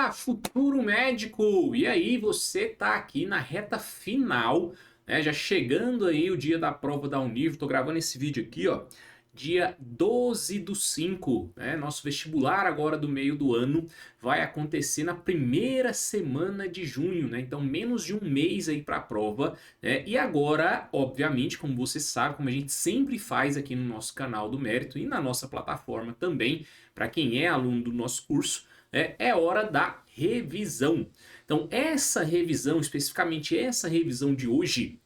Olá, futuro médico! E aí, você tá aqui na reta final, né? Já chegando aí o dia da prova da Univ. Tô gravando esse vídeo aqui, ó, dia 12/5, né? Nosso vestibular agora do meio do ano vai acontecer na primeira semana de junho, né? Então, menos de um mês aí para a prova, né? E agora, obviamente, como você sabe, como a gente sempre faz aqui no nosso canal do Mérito e na nossa plataforma também, para quem é aluno do nosso curso, é hora da revisão. Então, essa revisão, especificamente essa revisão de hoje,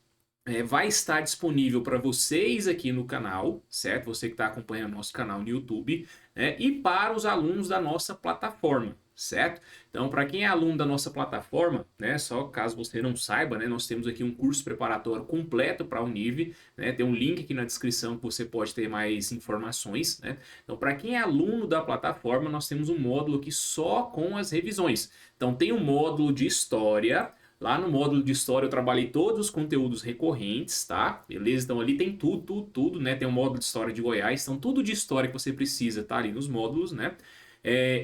vai estar disponível para vocês aqui no canal, certo? Você que está acompanhando nosso canal no YouTube, né? E para os alunos da nossa plataforma, certo? Então, para quem é aluno da nossa plataforma, né? Só caso você não saiba, né? Nós temos aqui um curso preparatório completo para a Univ, né? Tem um link aqui na descrição que você pode ter mais informações, né? Então, para quem é aluno da plataforma, nós temos um módulo aqui só com as revisões. Então, tem um módulo de história. Lá no módulo de história eu trabalhei todos os conteúdos recorrentes, tá? Beleza? Então ali tem tudo, né? Tem um módulo de história de Goiás, então tudo de história que você precisa tá ali nos módulos, né?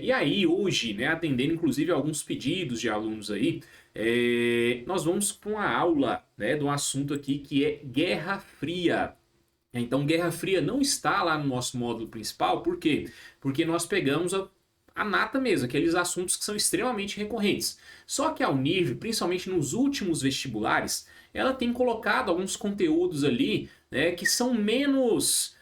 E aí hoje, né, atendendo inclusive alguns pedidos de alunos aí, nós vamos para uma aula, né, de um assunto aqui que é Guerra Fria. Então, Guerra Fria não está lá no nosso módulo principal, por quê? Porque nós pegamos a nata mesmo, aqueles assuntos que são extremamente recorrentes. Só que a Univ, principalmente nos últimos vestibulares, ela tem colocado alguns conteúdos ali, né, que são menos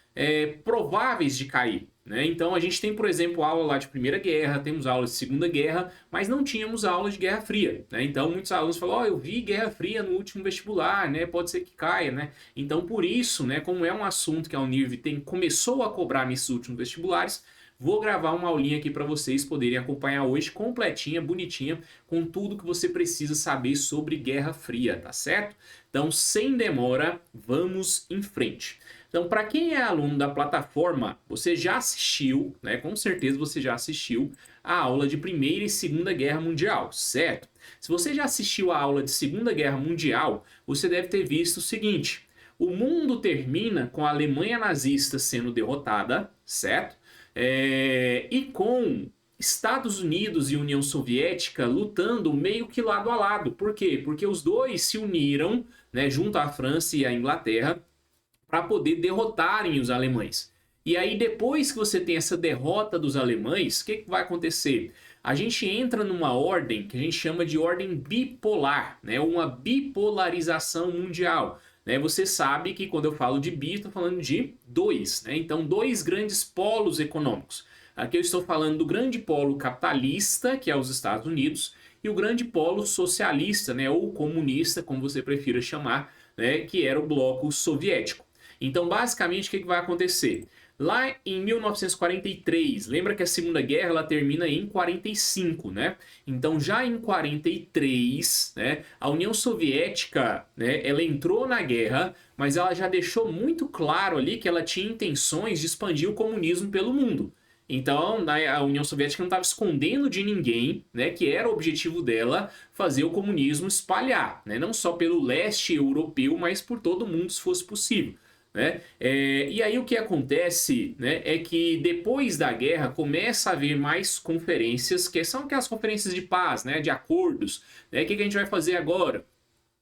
prováveis de cair. Né? Então a gente tem, por exemplo, aula lá de Primeira Guerra, temos aula de Segunda Guerra, mas não tínhamos aula de Guerra Fria. Né? Então muitos alunos falam, eu vi Guerra Fria no último vestibular, né? Pode ser que caia. Né? Então por isso, né, como é um assunto que a Univ começou a cobrar nesses últimos vestibulares, vou gravar uma aulinha aqui para vocês poderem acompanhar hoje, completinha, bonitinha, com tudo que você precisa saber sobre Guerra Fria, tá certo? Então, sem demora, vamos em frente. Então, para quem é aluno da plataforma, você já assistiu, né? Com certeza você já assistiu a aula de Primeira e Segunda Guerra Mundial, certo? Se você já assistiu a aula de Segunda Guerra Mundial, você deve ter visto o seguinte: o mundo termina com a Alemanha nazista sendo derrotada, certo? E com Estados Unidos e União Soviética lutando meio que lado a lado. Por quê? Porque os dois se uniram, né, junto à França e à Inglaterra para poder derrotarem os alemães. E aí, depois que você tem essa derrota dos alemães, o que vai acontecer? A gente entra numa ordem que a gente chama de ordem bipolar, né? Uma bipolarização mundial. Né? Você sabe que quando eu falo de bi, estou falando de dois. Né? Então, dois grandes polos econômicos. Aqui eu estou falando do grande polo capitalista, que é os Estados Unidos, e o grande polo socialista, né? Ou comunista, como você prefira chamar, né? Que era o bloco soviético. Então, basicamente, o que vai acontecer? Lá em 1943, lembra que a Segunda Guerra ela termina em 45, né? Então, já em 43, né, a União Soviética, né, ela entrou na guerra, mas ela já deixou muito claro ali que ela tinha intenções de expandir o comunismo pelo mundo. Então, a União Soviética não estava escondendo de ninguém, né, que era o objetivo dela fazer o comunismo espalhar, né, não só pelo leste europeu, mas por todo o mundo, se fosse possível. Né? E aí o que acontece, né, é que depois da guerra começa a haver mais conferências, que são aquelas conferências de paz, né, de acordos. Né? O que a gente vai fazer agora?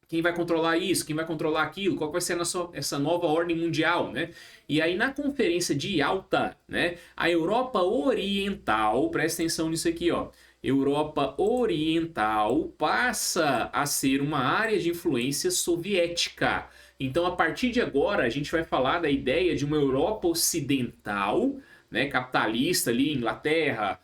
Quem vai controlar isso? Quem vai controlar aquilo? Qual vai ser essa nova ordem mundial? Né? E aí na conferência de Yalta, né, a Europa Oriental, presta atenção nisso aqui, ó, Europa Oriental passa a ser uma área de influência soviética. Então, a partir de agora, a gente vai falar da ideia de uma Europa ocidental, né, capitalista ali, Inglaterra,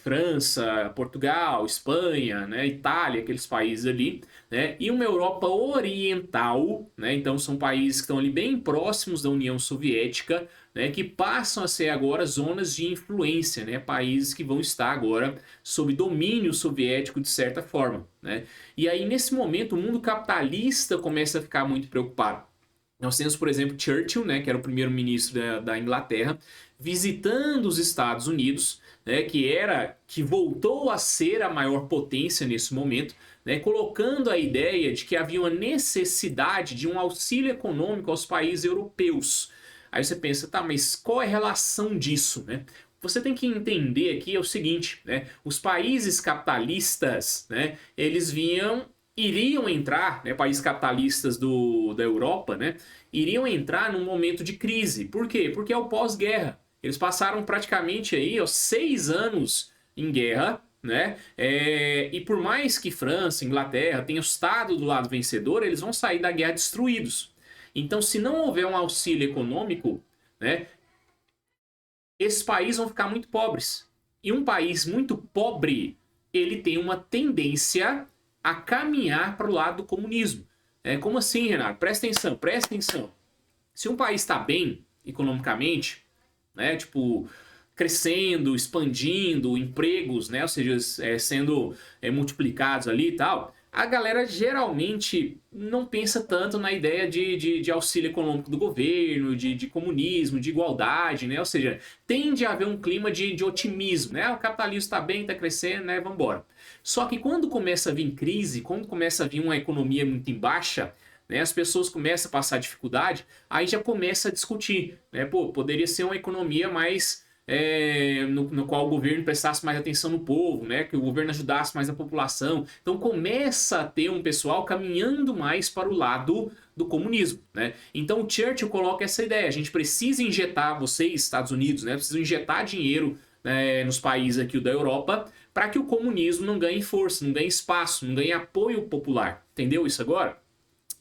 França, Portugal, Espanha, né, Itália, aqueles países ali, né, e uma Europa oriental, né, então são países que estão ali bem próximos da União Soviética, né, que passam a ser agora zonas de influência, né, países que vão estar agora sob domínio soviético de certa forma. Né? E aí, nesse momento, o mundo capitalista começa a ficar muito preocupado. Nós temos, por exemplo, Churchill, né, que era o primeiro-ministro da Inglaterra, visitando os Estados Unidos, né, que voltou a ser a maior potência nesse momento, né, colocando a ideia de que havia uma necessidade de um auxílio econômico aos países europeus. Aí você pensa, tá, mas qual é a relação disso? Né? você tem que entender aqui é o seguinte, né? Os países capitalistas, né? Eles iriam entrar, né? Países capitalistas da Europa, né? Iriam entrar num momento de crise. Por quê? Porque é o pós-guerra. Eles passaram praticamente aí, ó, 6 anos em guerra, né? E por mais que França, Inglaterra tenham estado do lado vencedor, eles vão sair da guerra destruídos. Então, se não houver um auxílio econômico, né, esses países vão ficar muito pobres. E um país muito pobre, ele tem uma tendência a caminhar para o lado do comunismo. Como assim, Renato? Presta atenção, presta atenção. Se um país está bem economicamente, né, tipo, crescendo, expandindo, empregos, né, ou seja, sendo multiplicados ali e tal, a galera geralmente não pensa tanto na ideia de auxílio econômico do governo, de comunismo, de igualdade, né? Ou seja, tende a haver um clima de otimismo, né? O capitalismo está bem, está crescendo, né? Vamos embora. Só que quando começa a vir crise, quando começa a vir uma economia muito em baixa, né, as pessoas começam a passar dificuldade, aí já começa a discutir, né? Pô, poderia ser uma economia mais no qual o governo prestasse mais atenção no povo, né? Que o governo ajudasse mais a população. Então começa a ter um pessoal caminhando mais para o lado do comunismo, né? Então o Churchill coloca essa ideia: a gente precisa injetar, vocês, Estados Unidos, né? Precisam injetar dinheiro, né, nos países aqui da Europa para que o comunismo não ganhe força, não ganhe espaço, não ganhe apoio popular. Entendeu isso agora?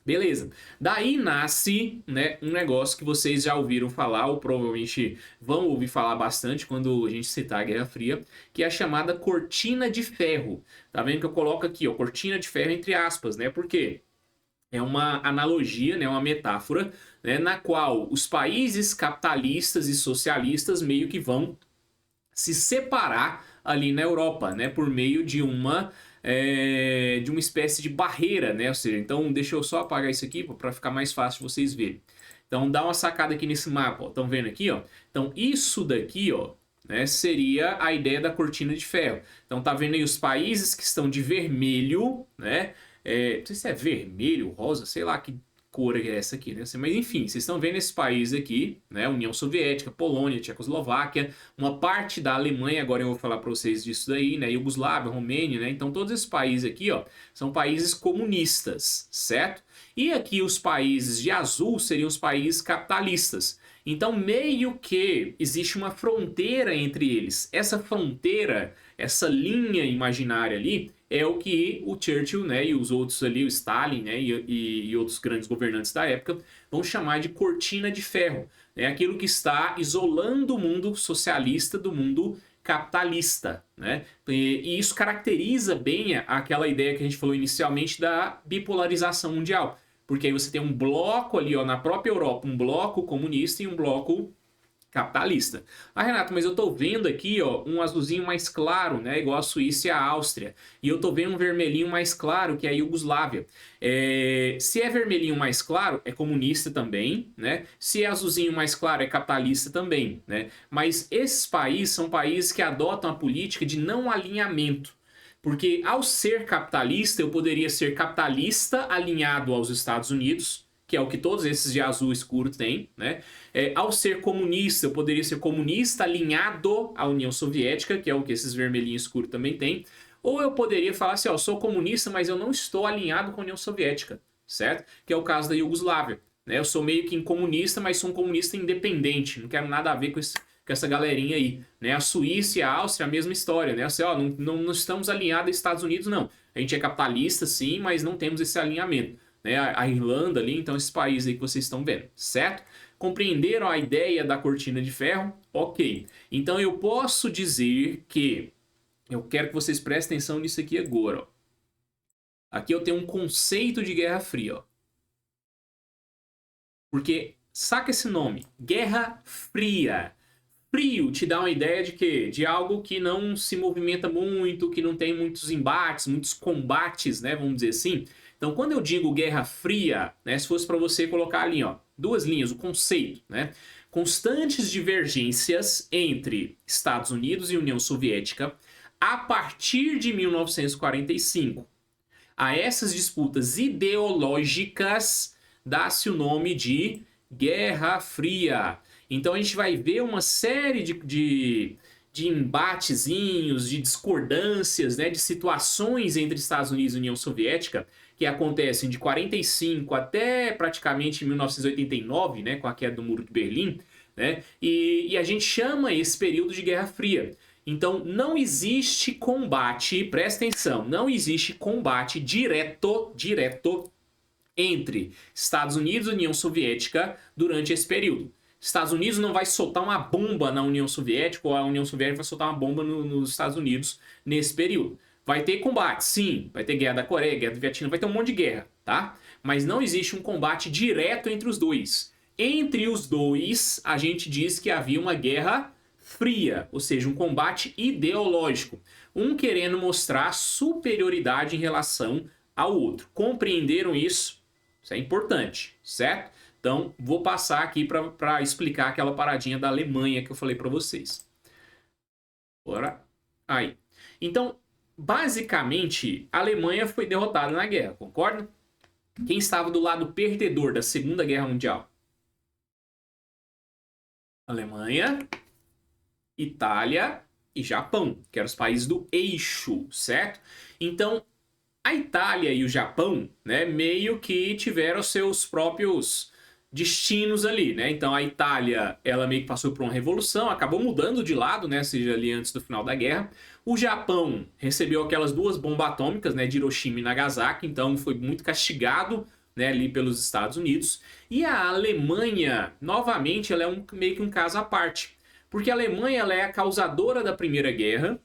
Beleza. Daí nasce, né, um negócio que vocês já ouviram falar, ou provavelmente vão ouvir falar bastante quando a gente citar a Guerra Fria, que é a chamada cortina de ferro. Tá vendo que eu coloco aqui, ó, cortina de ferro entre aspas, né? Por quê? É uma analogia, né, uma metáfora, né, na qual os países capitalistas e socialistas meio que vão se separar ali na Europa, né, por meio de uma espécie de barreira, né? Ou seja, então deixa eu só apagar isso aqui para ficar mais fácil de vocês verem. Então dá uma sacada aqui nesse mapa, ó. Estão vendo aqui, ó? Então isso daqui, ó, né, seria a ideia da cortina de ferro. Então tá vendo aí os países que estão de vermelho, né? Não sei se é vermelho, rosa, sei lá que cor é essa aqui, né? Mas enfim, vocês estão vendo esses países aqui, né? União Soviética, Polônia, Tchecoslováquia, uma parte da Alemanha, agora eu vou falar para vocês disso daí, né? Iugoslávia, Romênia, né? Então todos esses países aqui, ó, são países comunistas, certo? E aqui os países de azul seriam os países capitalistas. Então meio que existe uma fronteira entre eles. Essa fronteira, essa linha imaginária ali, é o que o Churchill, né, e os outros ali, o Stalin, né, e outros grandes governantes da época vão chamar de cortina de ferro. É aquilo que está isolando o mundo socialista do mundo capitalista, né? E isso caracteriza bem aquela ideia que a gente falou inicialmente da bipolarização mundial. Porque aí você tem um bloco ali, ó, na própria Europa, um bloco comunista e um bloco capitalista. Ah, Renato, mas eu tô vendo aqui, ó, um azulzinho mais claro, né, igual a Suíça e a Áustria. E eu tô vendo um vermelhinho mais claro, que é a Iugoslávia. Se é vermelhinho mais claro, é comunista também, né? Se é azulzinho mais claro, é capitalista também, né? Mas esses países são países que adotam a política de não alinhamento. Porque ao ser capitalista, eu poderia ser capitalista alinhado aos Estados Unidos, que é o que todos esses de azul escuro têm, né? Ao ser comunista, eu poderia ser comunista alinhado à União Soviética, que é o que esses vermelhinhos escuros também têm. Ou eu poderia falar assim, ó, eu sou comunista, mas eu não estou alinhado com a União Soviética, certo? Que é o caso da Iugoslávia, né? Eu sou meio que comunista, mas sou um comunista independente, não quero nada a ver com essa galerinha aí, né? A Suíça e a Áustria, a mesma história, né? Assim, ó, não estamos alinhados aos Estados Unidos, não. A gente é capitalista, sim, mas não temos esse alinhamento. Né, a Irlanda ali, então esses países aí que vocês estão vendo, certo? Compreenderam a ideia da cortina de ferro? Ok. Então eu posso dizer que eu quero que vocês prestem atenção nisso aqui agora. Ó. Aqui eu tenho um conceito de Guerra Fria. Ó. Porque saca esse nome, Guerra Fria. Frio te dá uma ideia de quê? De algo que não se movimenta muito, que não tem muitos embates, muitos combates, né? Vamos dizer assim. Então, quando eu digo Guerra Fria, né, se fosse para você colocar ali, ó, 2 linhas, o conceito, né? Constantes divergências entre Estados Unidos e União Soviética a partir de 1945. A essas disputas ideológicas dá-se o nome de Guerra Fria. Então a gente vai ver uma série de embatezinhos, de discordâncias, né, de situações entre Estados Unidos e União Soviética, que acontecem de 45 até praticamente 1989, né, com a queda do Muro de Berlim, né, e a gente chama esse período de Guerra Fria. Então não existe combate, presta atenção, não existe combate direto entre Estados Unidos e União Soviética durante esse período. Estados Unidos não vai soltar uma bomba na União Soviética, ou a União Soviética vai soltar uma bomba nos Estados Unidos nesse período. Vai ter combate, sim, vai ter guerra da Coreia, guerra do Vietnã, vai ter um monte de guerra, tá? Mas não existe um combate direto entre os dois. Entre os dois, a gente diz que havia uma guerra fria, ou seja, um combate ideológico. Um querendo mostrar superioridade em relação ao outro. Compreenderam isso? Isso é importante, certo? Então, vou passar aqui para explicar aquela paradinha da Alemanha que eu falei para vocês. Bora. Aí. Então, basicamente, a Alemanha foi derrotada na guerra, concorda? Quem estava do lado perdedor da Segunda Guerra Mundial? Alemanha, Itália e Japão, que eram os países do eixo, certo? Então, a Itália e o Japão, né, meio que tiveram seus próprios destinos ali, né? Então a Itália, ela meio que passou por uma revolução, acabou mudando de lado, né, seja ali antes do final da guerra. O Japão recebeu aquelas duas bombas atômicas, né, de Hiroshima e Nagasaki, então foi muito castigado, né, ali pelos Estados Unidos. E a Alemanha, novamente, ela é meio que um caso à parte, porque a Alemanha, ela é a causadora da Primeira Guerra.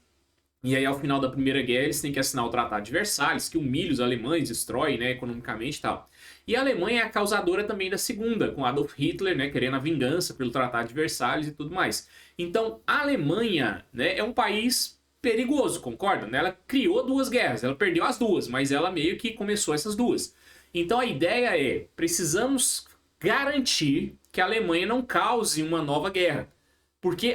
E aí, ao final da Primeira Guerra, eles têm que assinar o Tratado de Versalhes, que humilha os alemães, destrói, né, economicamente e tal. E a Alemanha é a causadora também da Segunda, com Adolf Hitler, né, querendo a vingança pelo Tratado de Versalhes e tudo mais. Então, a Alemanha, né, é um país perigoso, concorda? Ela criou duas guerras, ela perdeu as duas, mas ela meio que começou essas duas. Então, a ideia é, precisamos garantir que a Alemanha não cause uma nova guerra.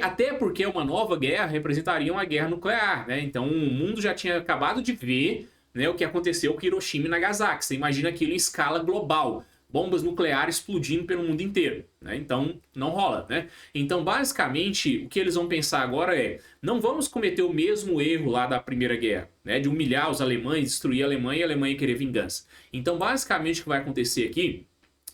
Até porque uma nova guerra representaria uma guerra nuclear, né? Então o mundo já tinha acabado de ver, né, o que aconteceu com Hiroshima e Nagasaki. Você imagina aquilo em escala global. Bombas nucleares explodindo pelo mundo inteiro, né? Então não rola, né? Então basicamente o que eles vão pensar agora é: não vamos cometer o mesmo erro lá da Primeira Guerra, né? De humilhar os alemães, destruir a Alemanha e a Alemanha querer vingança. Então basicamente o que vai acontecer aqui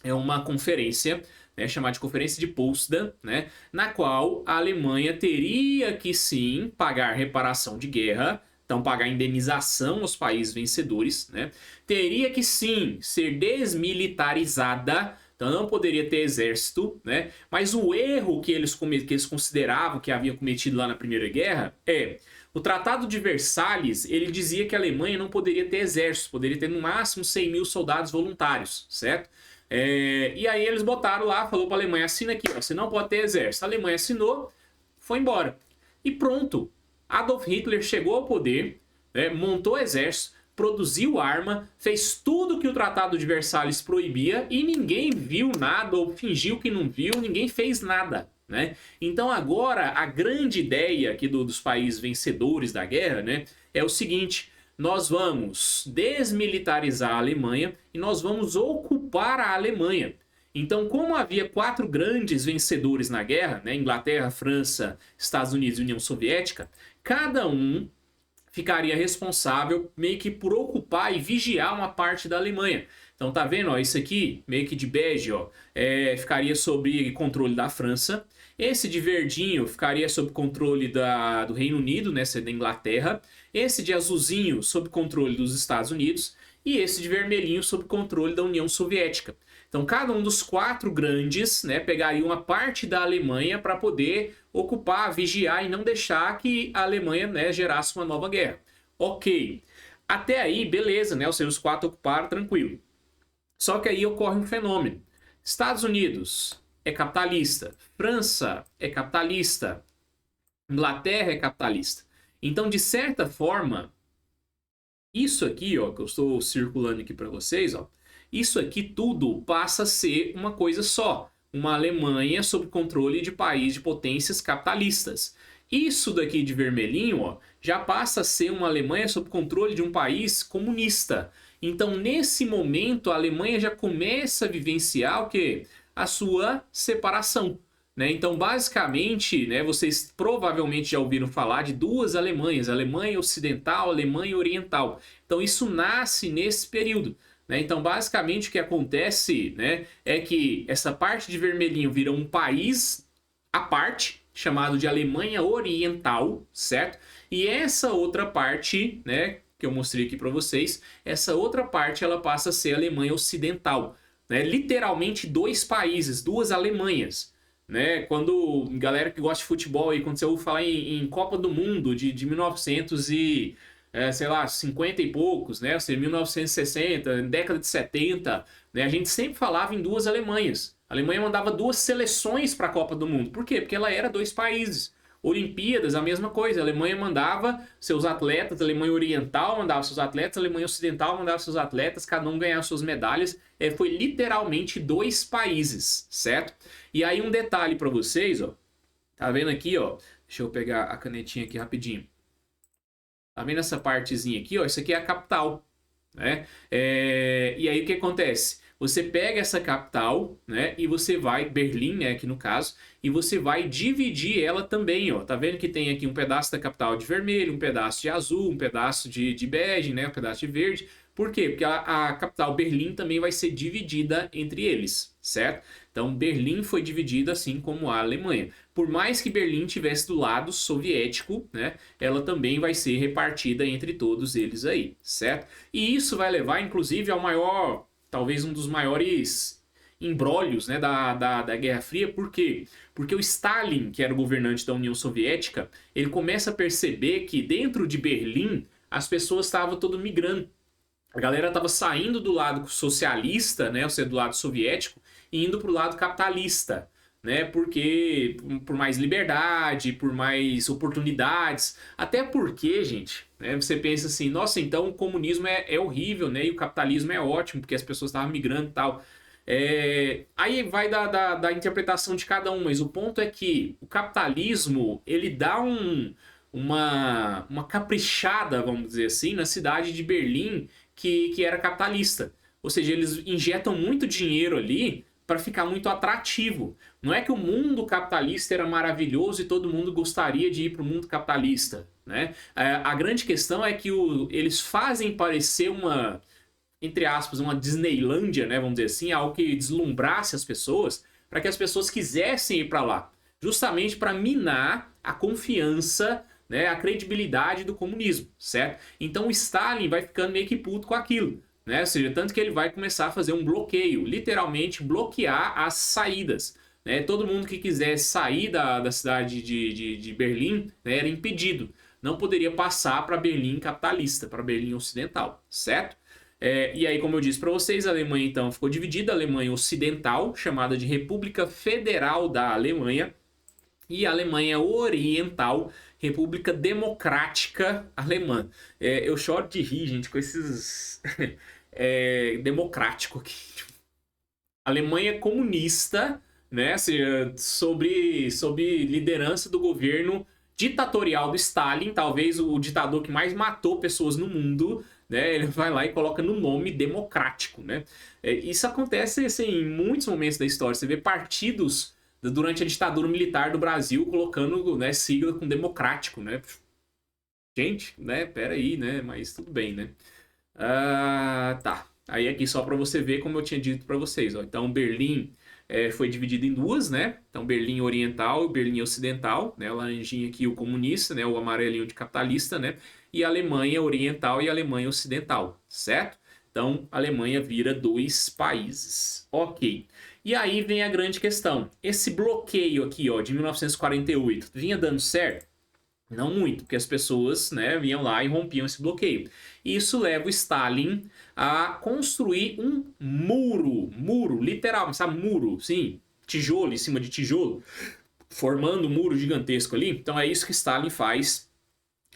é uma conferência, né, chamada de Conferência de Potsdam, né, na qual a Alemanha teria que sim pagar reparação de guerra, então pagar indenização aos países vencedores, né, teria que sim ser desmilitarizada, então não poderia ter exército, né, mas o erro que eles consideravam que havia cometido lá na Primeira Guerra é: o Tratado de Versalhes, ele dizia que a Alemanha não poderia ter exército, poderia ter no máximo 100 mil soldados voluntários, certo? E aí eles botaram lá, falou para a Alemanha: assina aqui, ó, você não pode ter exército. A Alemanha assinou, foi embora. E pronto. Adolf Hitler chegou ao poder, né, montou exército, produziu arma, fez tudo que o Tratado de Versalhes proibia e ninguém viu nada ou fingiu que não viu, ninguém fez nada, né? Então agora a grande ideia aqui dos países vencedores da guerra, né, é o seguinte: nós vamos desmilitarizar a Alemanha e nós vamos ocupar a Alemanha. Então, como havia 4 grandes vencedores na guerra, né, Inglaterra, França, Estados Unidos e União Soviética, cada um ficaria responsável meio que por ocupar e vigiar uma parte da Alemanha. Então tá vendo, ó, isso aqui, meio que de bege, ó, ficaria sob controle da França. Esse de verdinho ficaria sob controle do Reino Unido, né, da Inglaterra. Esse de azulzinho sob controle dos Estados Unidos. E esse de vermelhinho sob controle da União Soviética. Então cada um dos 4 grandes, né, pegaria uma parte da Alemanha para poder ocupar, vigiar e não deixar que a Alemanha, né, gerasse uma nova guerra. Ok. Até aí, beleza, né? Ou seja, os 4 ocuparam, tranquilo. Só que aí ocorre um fenômeno. Estados Unidos é capitalista, França é capitalista, Inglaterra é capitalista. Então, de certa forma, isso aqui, ó, que eu estou circulando aqui para vocês, ó, isso aqui tudo passa a ser uma coisa só. Uma Alemanha sob controle de país de potências capitalistas. Isso daqui de vermelhinho, ó, já passa a ser uma Alemanha sob controle de um país comunista. Então, nesse momento, a Alemanha já começa a vivenciar o quê? A sua separação. né? Então, basicamente, né, vocês provavelmente já ouviram falar de duas Alemanhas, Alemanha Ocidental, Alemanha Oriental. Então, isso nasce nesse período, né? Então, basicamente, o que acontece, né, é que essa parte de vermelhinho vira um país à parte, chamado de Alemanha Oriental, certo? E essa outra parte, né, que eu mostrei aqui para vocês, essa outra parte ela passa a ser Alemanha Ocidental, né? Literalmente dois países, duas Alemanhas, né? Quando galera que gosta de futebol aí, quando você ouve falar em Copa do Mundo de 1900 sei lá, 50 e poucos, né? Ou seja, 1960, década de 70, né? A gente sempre falava em duas Alemanhas. A Alemanha mandava duas seleções para a Copa do Mundo. Por quê? Porque ela era dois países. Olimpíadas, a mesma coisa. A Alemanha mandava seus atletas, a Alemanha Oriental mandava seus atletas, a Alemanha Ocidental mandava seus atletas, cada um ganhava suas medalhas. Foi literalmente dois países, certo? E aí um detalhe para vocês, ó. Tá vendo aqui, ó? Deixa eu pegar a canetinha aqui rapidinho. Tá vendo essa partezinha aqui, ó? Isso aqui é a capital, né? E aí o que acontece? Você pega essa capital, né? E você vai, Berlim, né? Aqui no caso, e você vai dividir ela também, ó. Tá vendo que tem aqui um pedaço da capital de vermelho, um pedaço de azul, um pedaço de bege, né? Um pedaço de verde. Por quê? Porque a capital Berlim também vai ser dividida entre eles, certo? Então Berlim foi dividida assim como a Alemanha. Por mais que Berlim tivesse do lado soviético, né? Ela também vai ser repartida entre todos eles aí, certo? E isso vai levar, inclusive, ao maior, talvez um dos maiores embrólios, né, da Guerra Fria. Por quê? Porque o Stalin, que era o governante da União Soviética, ele começa a perceber que dentro de Berlim as pessoas estavam todo migrando. A galera estava saindo do lado socialista, né, ou seja, do lado soviético, e indo para o lado capitalista, né, porque por mais liberdade, por mais oportunidades, até porque, gente, né, você pensa assim, nossa, então o comunismo é horrível, né, e o capitalismo é ótimo, porque as pessoas estavam migrando e tal. Aí vai da interpretação de cada um, mas o ponto é que o capitalismo, ele dá uma caprichada, vamos dizer assim, na cidade de Berlim, que era capitalista. Ou seja, eles injetam muito dinheiro ali para ficar muito atrativo. Não é que o mundo capitalista era maravilhoso e todo mundo gostaria de ir para o mundo capitalista, né? A grande questão é que eles fazem parecer uma, entre aspas, uma Disneylândia, né? Vamos dizer assim, algo que deslumbrasse as pessoas, para que as pessoas quisessem ir para lá, justamente para minar a confiança, né, a credibilidade do comunismo, certo? Então o Stalin vai ficando meio que puto com aquilo, né? Ou seja, tanto que ele vai começar a fazer um bloqueio, literalmente bloquear as saídas, né? Todo mundo que quisesse sair da cidade de Berlim, né, era impedido. Não poderia passar para Berlim capitalista, para Berlim ocidental, certo? E aí, como eu disse para vocês, a Alemanha então ficou dividida, a Alemanha Ocidental, chamada de República Federal da Alemanha, e a Alemanha Oriental, República Democrática Alemã. Eu choro de rir, gente, com esses democrático aqui. Alemanha comunista, né? Ou seja, sobre liderança do governo ditatorial do Stalin, talvez o ditador que mais matou pessoas no mundo, né? Ele vai lá e coloca no nome democrático, né? Isso acontece assim, em muitos momentos da história. Você vê partidos durante a ditadura militar do Brasil colocando, né, sigla com democrático, né? Gente, né? Pera aí, né? Mas tudo bem, né? Tá. Aí aqui só para você ver como eu tinha dito para vocês, ó. Então Berlim foi dividido em duas, né? Então Berlim Oriental e Berlim Ocidental, né? O laranjinha aqui o comunista, né? O amarelinho de capitalista, né? E a Alemanha Oriental e a Alemanha Ocidental, certo? Então a Alemanha vira dois países. Ok. E aí vem a grande questão. Esse bloqueio aqui, ó, de 1948, vinha dando certo? Não muito, porque as pessoas, né, vinham lá e rompiam esse bloqueio. Isso leva o Stalin a construir um muro, literal, sabe, muro, sim, tijolo em cima de tijolo, formando um muro gigantesco ali. Então é isso que Stalin faz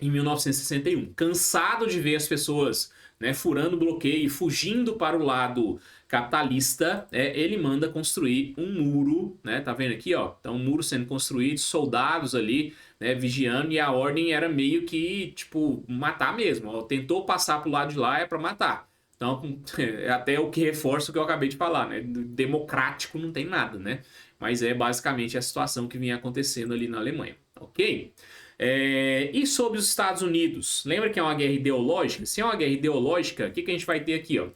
em 1961. Cansado de ver as pessoas, né, furando o bloqueio, fugindo para o lado capitalista, ele manda construir um muro, né? Tá vendo aqui, ó? Então um muro sendo construído, soldados ali, né, vigiando, e a ordem era meio que, tipo, matar mesmo. Ó, tentou passar pro lado de lá, é para matar. Então, é até o que reforça o que eu acabei de falar, né? Democrático não tem nada, né? Mas é basicamente a situação que vinha acontecendo ali na Alemanha, ok? E sobre os Estados Unidos? Lembra que é uma guerra ideológica? Se é uma guerra ideológica, o que a gente vai ter aqui, ó?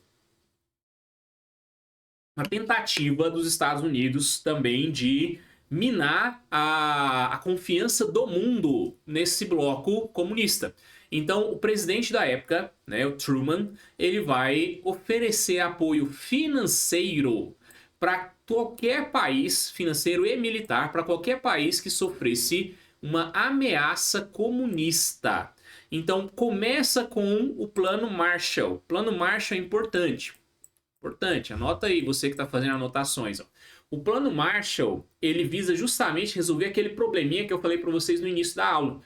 Uma tentativa dos Estados Unidos também de minar a confiança do mundo nesse bloco comunista. Então, o presidente da época, né, o Truman, ele vai oferecer apoio financeiro para qualquer país, financeiro e militar, para qualquer país que sofresse uma ameaça comunista. Então, começa com o Plano Marshall. O Plano Marshall é importante. Importante, anota aí, você que está fazendo anotações. Ó. O plano Marshall, ele visa justamente resolver aquele probleminha que eu falei para vocês no início da aula.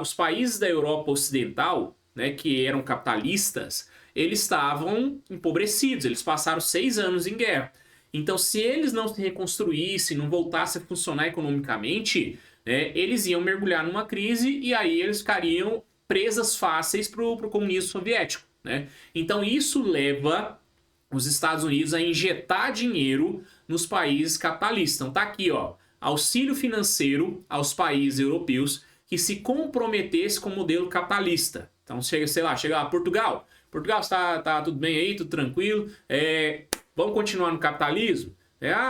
Os países da Europa Ocidental, né, que eram capitalistas, eles estavam empobrecidos, eles passaram 6 anos em guerra. Então, se eles não se reconstruíssem, não voltassem a funcionar economicamente, né, eles iam mergulhar numa crise e aí eles ficariam presas fáceis para o comunismo soviético. Né? Então, isso leva os Estados Unidos a injetar dinheiro nos países capitalistas. Então tá aqui, ó, auxílio financeiro aos países europeus que se comprometesse com o modelo capitalista. Então chega, sei lá, chega lá, Portugal. Portugal, tá tudo bem aí, tudo tranquilo. Vamos continuar no capitalismo?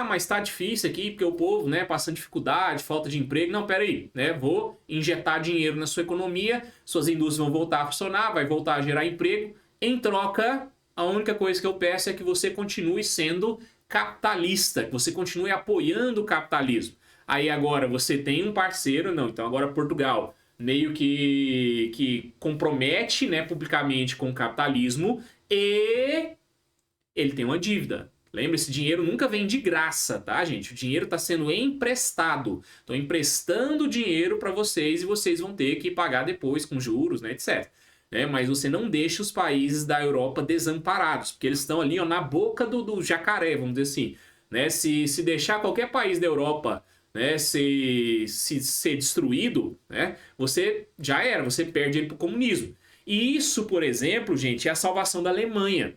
Mas tá difícil aqui, porque o povo, né, passando dificuldade, falta de emprego. Não, peraí, né, vou injetar dinheiro na sua economia, suas indústrias vão voltar a funcionar, vai voltar a gerar emprego. Em troca, a única coisa que eu peço é que você continue sendo capitalista, que você continue apoiando o capitalismo. Aí agora você tem um parceiro, não, então agora Portugal meio que compromete, né, publicamente com o capitalismo e ele tem uma dívida. Lembra, esse dinheiro nunca vem de graça, tá, gente? O dinheiro está sendo emprestado. Estou emprestando dinheiro para vocês e vocês vão ter que pagar depois com juros, né, etc. Mas você não deixa os países da Europa desamparados, porque eles estão ali, ó, na boca do jacaré, vamos dizer assim. Né? Se deixar qualquer país da Europa, né, ser destruído, né, você já era, você perde ele para o comunismo. E isso, por exemplo, gente, é a salvação da Alemanha.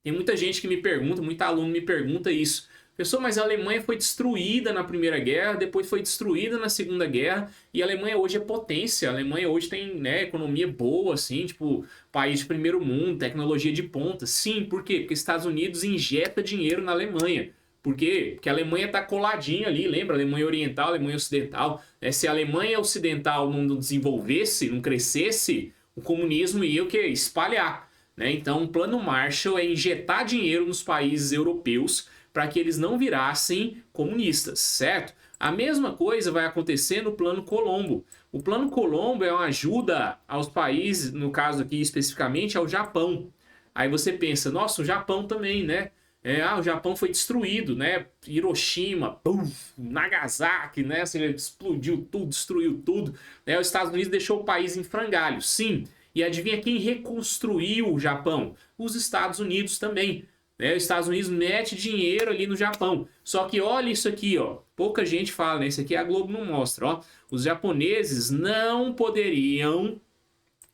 Tem muita gente que me pergunta, muito aluno me pergunta isso. Pessoal, mas a Alemanha foi destruída na Primeira Guerra, depois foi destruída na Segunda Guerra, e a Alemanha hoje é potência. A Alemanha hoje tem, né, economia boa, assim, tipo, país de primeiro mundo, tecnologia de ponta. Sim, por quê? Porque os Estados Unidos injeta dinheiro na Alemanha. Por quê? Porque a Alemanha está coladinha ali, lembra? A Alemanha Oriental, a Alemanha Ocidental. Se a Alemanha Ocidental não desenvolvesse, não crescesse, o comunismo ia o quê? Espalhar. Né? Então, o plano Marshall é injetar dinheiro nos países europeus para que eles não virassem comunistas, certo? A mesma coisa vai acontecer no Plano Colombo. O Plano Colombo é uma ajuda aos países, no caso aqui especificamente ao Japão. Aí você pensa, nossa, o Japão também, né? O Japão foi destruído, né? Hiroshima, puff, Nagasaki, né? Assim, explodiu tudo, destruiu tudo. Né? Os Estados Unidos deixou o país em frangalhos, sim. E adivinha quem reconstruiu o Japão? Os Estados Unidos também. Né? Os Estados Unidos mete dinheiro ali no Japão. Só que olha isso aqui, ó. Pouca gente fala, né? Isso aqui a Globo não mostra, ó. Os japoneses não poderiam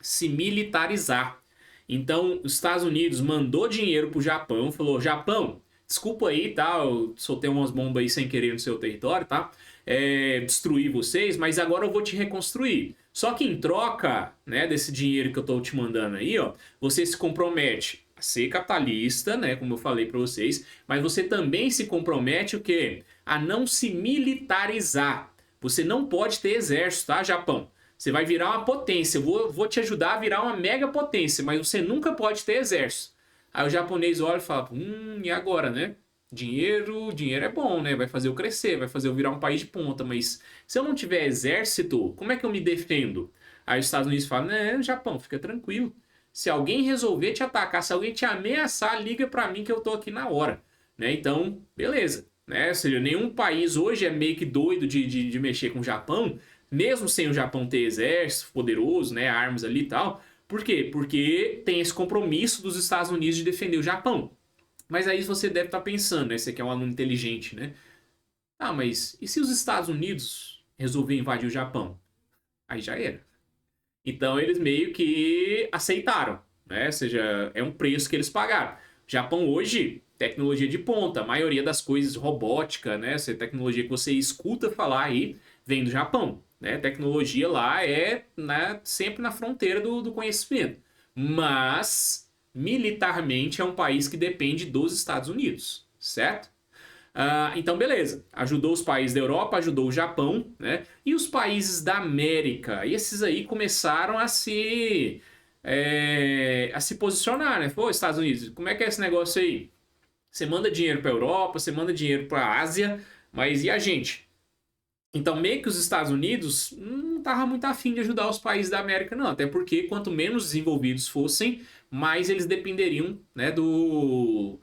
se militarizar. Então, os Estados Unidos mandou dinheiro pro Japão, falou: Japão, desculpa aí, tá? Eu soltei umas bombas aí sem querer no seu território, tá? Destruir vocês, mas agora eu vou te reconstruir. Só que em troca, né, desse dinheiro que eu tô te mandando aí, ó, você se compromete a ser capitalista, né, como eu falei para vocês, mas você também se compromete o quê? A não se militarizar. Você não pode ter exército, tá, Japão? Você vai virar uma potência, eu vou te ajudar a virar uma mega potência, mas você nunca pode ter exército. Aí o japonês olha e fala, e agora, né? Dinheiro é bom, né? Vai fazer eu crescer, vai fazer eu virar um país de ponta, mas se eu não tiver exército, como é que eu me defendo? Aí os Estados Unidos falam, né, Japão, fica tranquilo. Se alguém resolver te atacar, se alguém te ameaçar, liga pra mim que eu tô aqui na hora. Né? Então, beleza. Né? Ou seja, nenhum país hoje é meio que doido de mexer com o Japão, mesmo sem o Japão ter exército poderoso, né, armas ali e tal. Por quê? Porque tem esse compromisso dos Estados Unidos de defender o Japão. Mas aí você deve estar pensando, né? Você que é um aluno inteligente, né? Mas e se os Estados Unidos resolverem invadir o Japão? Aí já era. Então eles meio que aceitaram, né? Ou seja, é um preço que eles pagaram. Japão hoje, tecnologia de ponta, a maioria das coisas robótica, né? Essa tecnologia que você escuta falar aí vem do Japão, né? Tecnologia lá é, né, sempre na fronteira do conhecimento. Mas militarmente é um país que depende dos Estados Unidos, certo? Então, beleza. Ajudou os países da Europa, ajudou o Japão, né? E os países da América? Esses aí começaram a se posicionar, né? Pô, Estados Unidos, como é que é esse negócio aí? Você manda dinheiro para a Europa, você manda dinheiro para a Ásia, mas e a gente? Então, meio que os Estados Unidos não estavam muito afim de ajudar os países da América, não. Até porque quanto menos desenvolvidos fossem, mais eles dependeriam, né, dos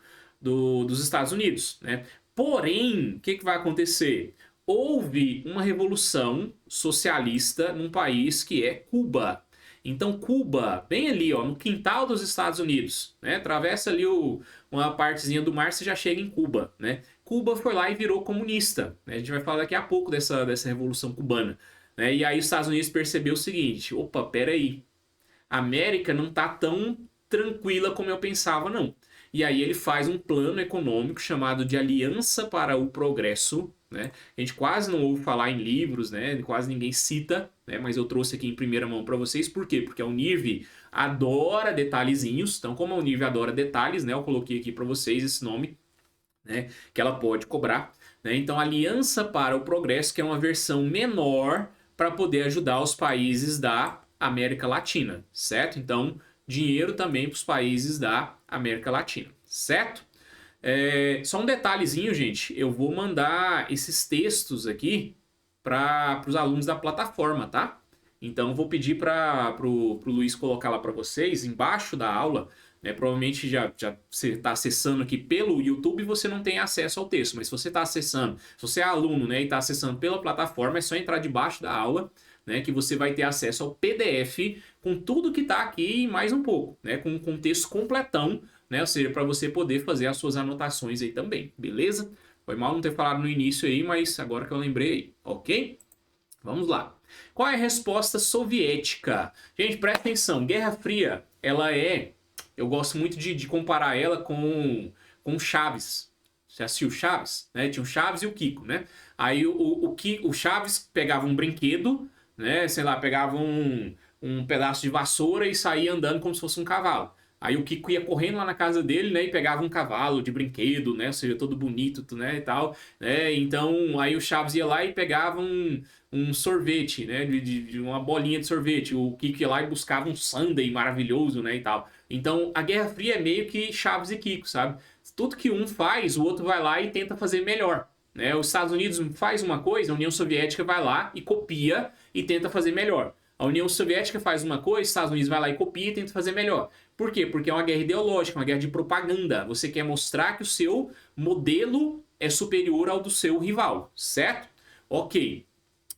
Estados Unidos, né? Porém, o que vai acontecer? Houve uma revolução socialista num país que é Cuba. Então, Cuba, bem ali, ó, no quintal dos Estados Unidos, né? Atravessa ali uma partezinha do mar, você já chega em Cuba, né? Cuba foi lá e virou comunista, né? A gente vai falar daqui a pouco dessa Revolução Cubana, né? E aí os Estados Unidos percebeu o seguinte, opa, peraí, a América não tá tão tranquila como eu pensava, não. E aí ele faz um plano econômico chamado de Aliança para o Progresso, né? A gente quase não ouve falar em livros, né? Quase ninguém cita, né? Mas eu trouxe aqui em primeira mão para vocês. Por quê? Porque a Univ adora detalhezinhos. Então, como a Univ adora detalhes, né? Eu coloquei aqui para vocês esse nome, né? Que ela pode cobrar, né? Então, Aliança para o Progresso, que é uma versão menor para poder ajudar os países da América Latina, certo? Então, dinheiro também para os países da América Latina, certo? Só um detalhezinho, gente. Eu vou mandar esses textos aqui para os alunos da plataforma, tá? Então, vou pedir para o Luiz colocar lá para vocês, embaixo da aula, né? Provavelmente já você está acessando aqui pelo YouTube e você não tem acesso ao texto, mas se você está acessando, se você é aluno, né, e está acessando pela plataforma, é só entrar debaixo da aula, né, que você vai ter acesso ao PDF com tudo que está aqui e mais um pouco, né, com um texto completão, né, ou seja, para você poder fazer as suas anotações aí também, beleza? Foi mal não ter falado no início aí, mas agora que eu lembrei, ok? Vamos lá. Qual é a resposta soviética? Gente, presta atenção, Guerra Fria, ela é... Eu gosto muito de comparar ela com Chaves. Você assistiu Chaves? Né? Tinha o Chaves e o Kiko, né? Aí o Chaves pegava um brinquedo, né? Sei lá, pegava um pedaço de vassoura e saía andando como se fosse um cavalo. Aí o Kiko ia correndo lá na casa dele, né? E pegava um cavalo de brinquedo, né? Ou seja, todo bonito, né? E tal, né? Então, aí o Chaves ia lá e pegava um sorvete, né? De uma bolinha de sorvete. O Kiko ia lá e buscava um sundae maravilhoso, né? E tal. Então, a Guerra Fria é meio que Chaves e Kiko, sabe? Tudo que um faz, o outro vai lá e tenta fazer melhor. Né? Os Estados Unidos faz uma coisa, a União Soviética vai lá e copia e tenta fazer melhor. A União Soviética faz uma coisa, os Estados Unidos vai lá e copia e tenta fazer melhor. Por quê? Porque é uma guerra ideológica, uma guerra de propaganda. Você quer mostrar que o seu modelo é superior ao do seu rival, certo? Ok.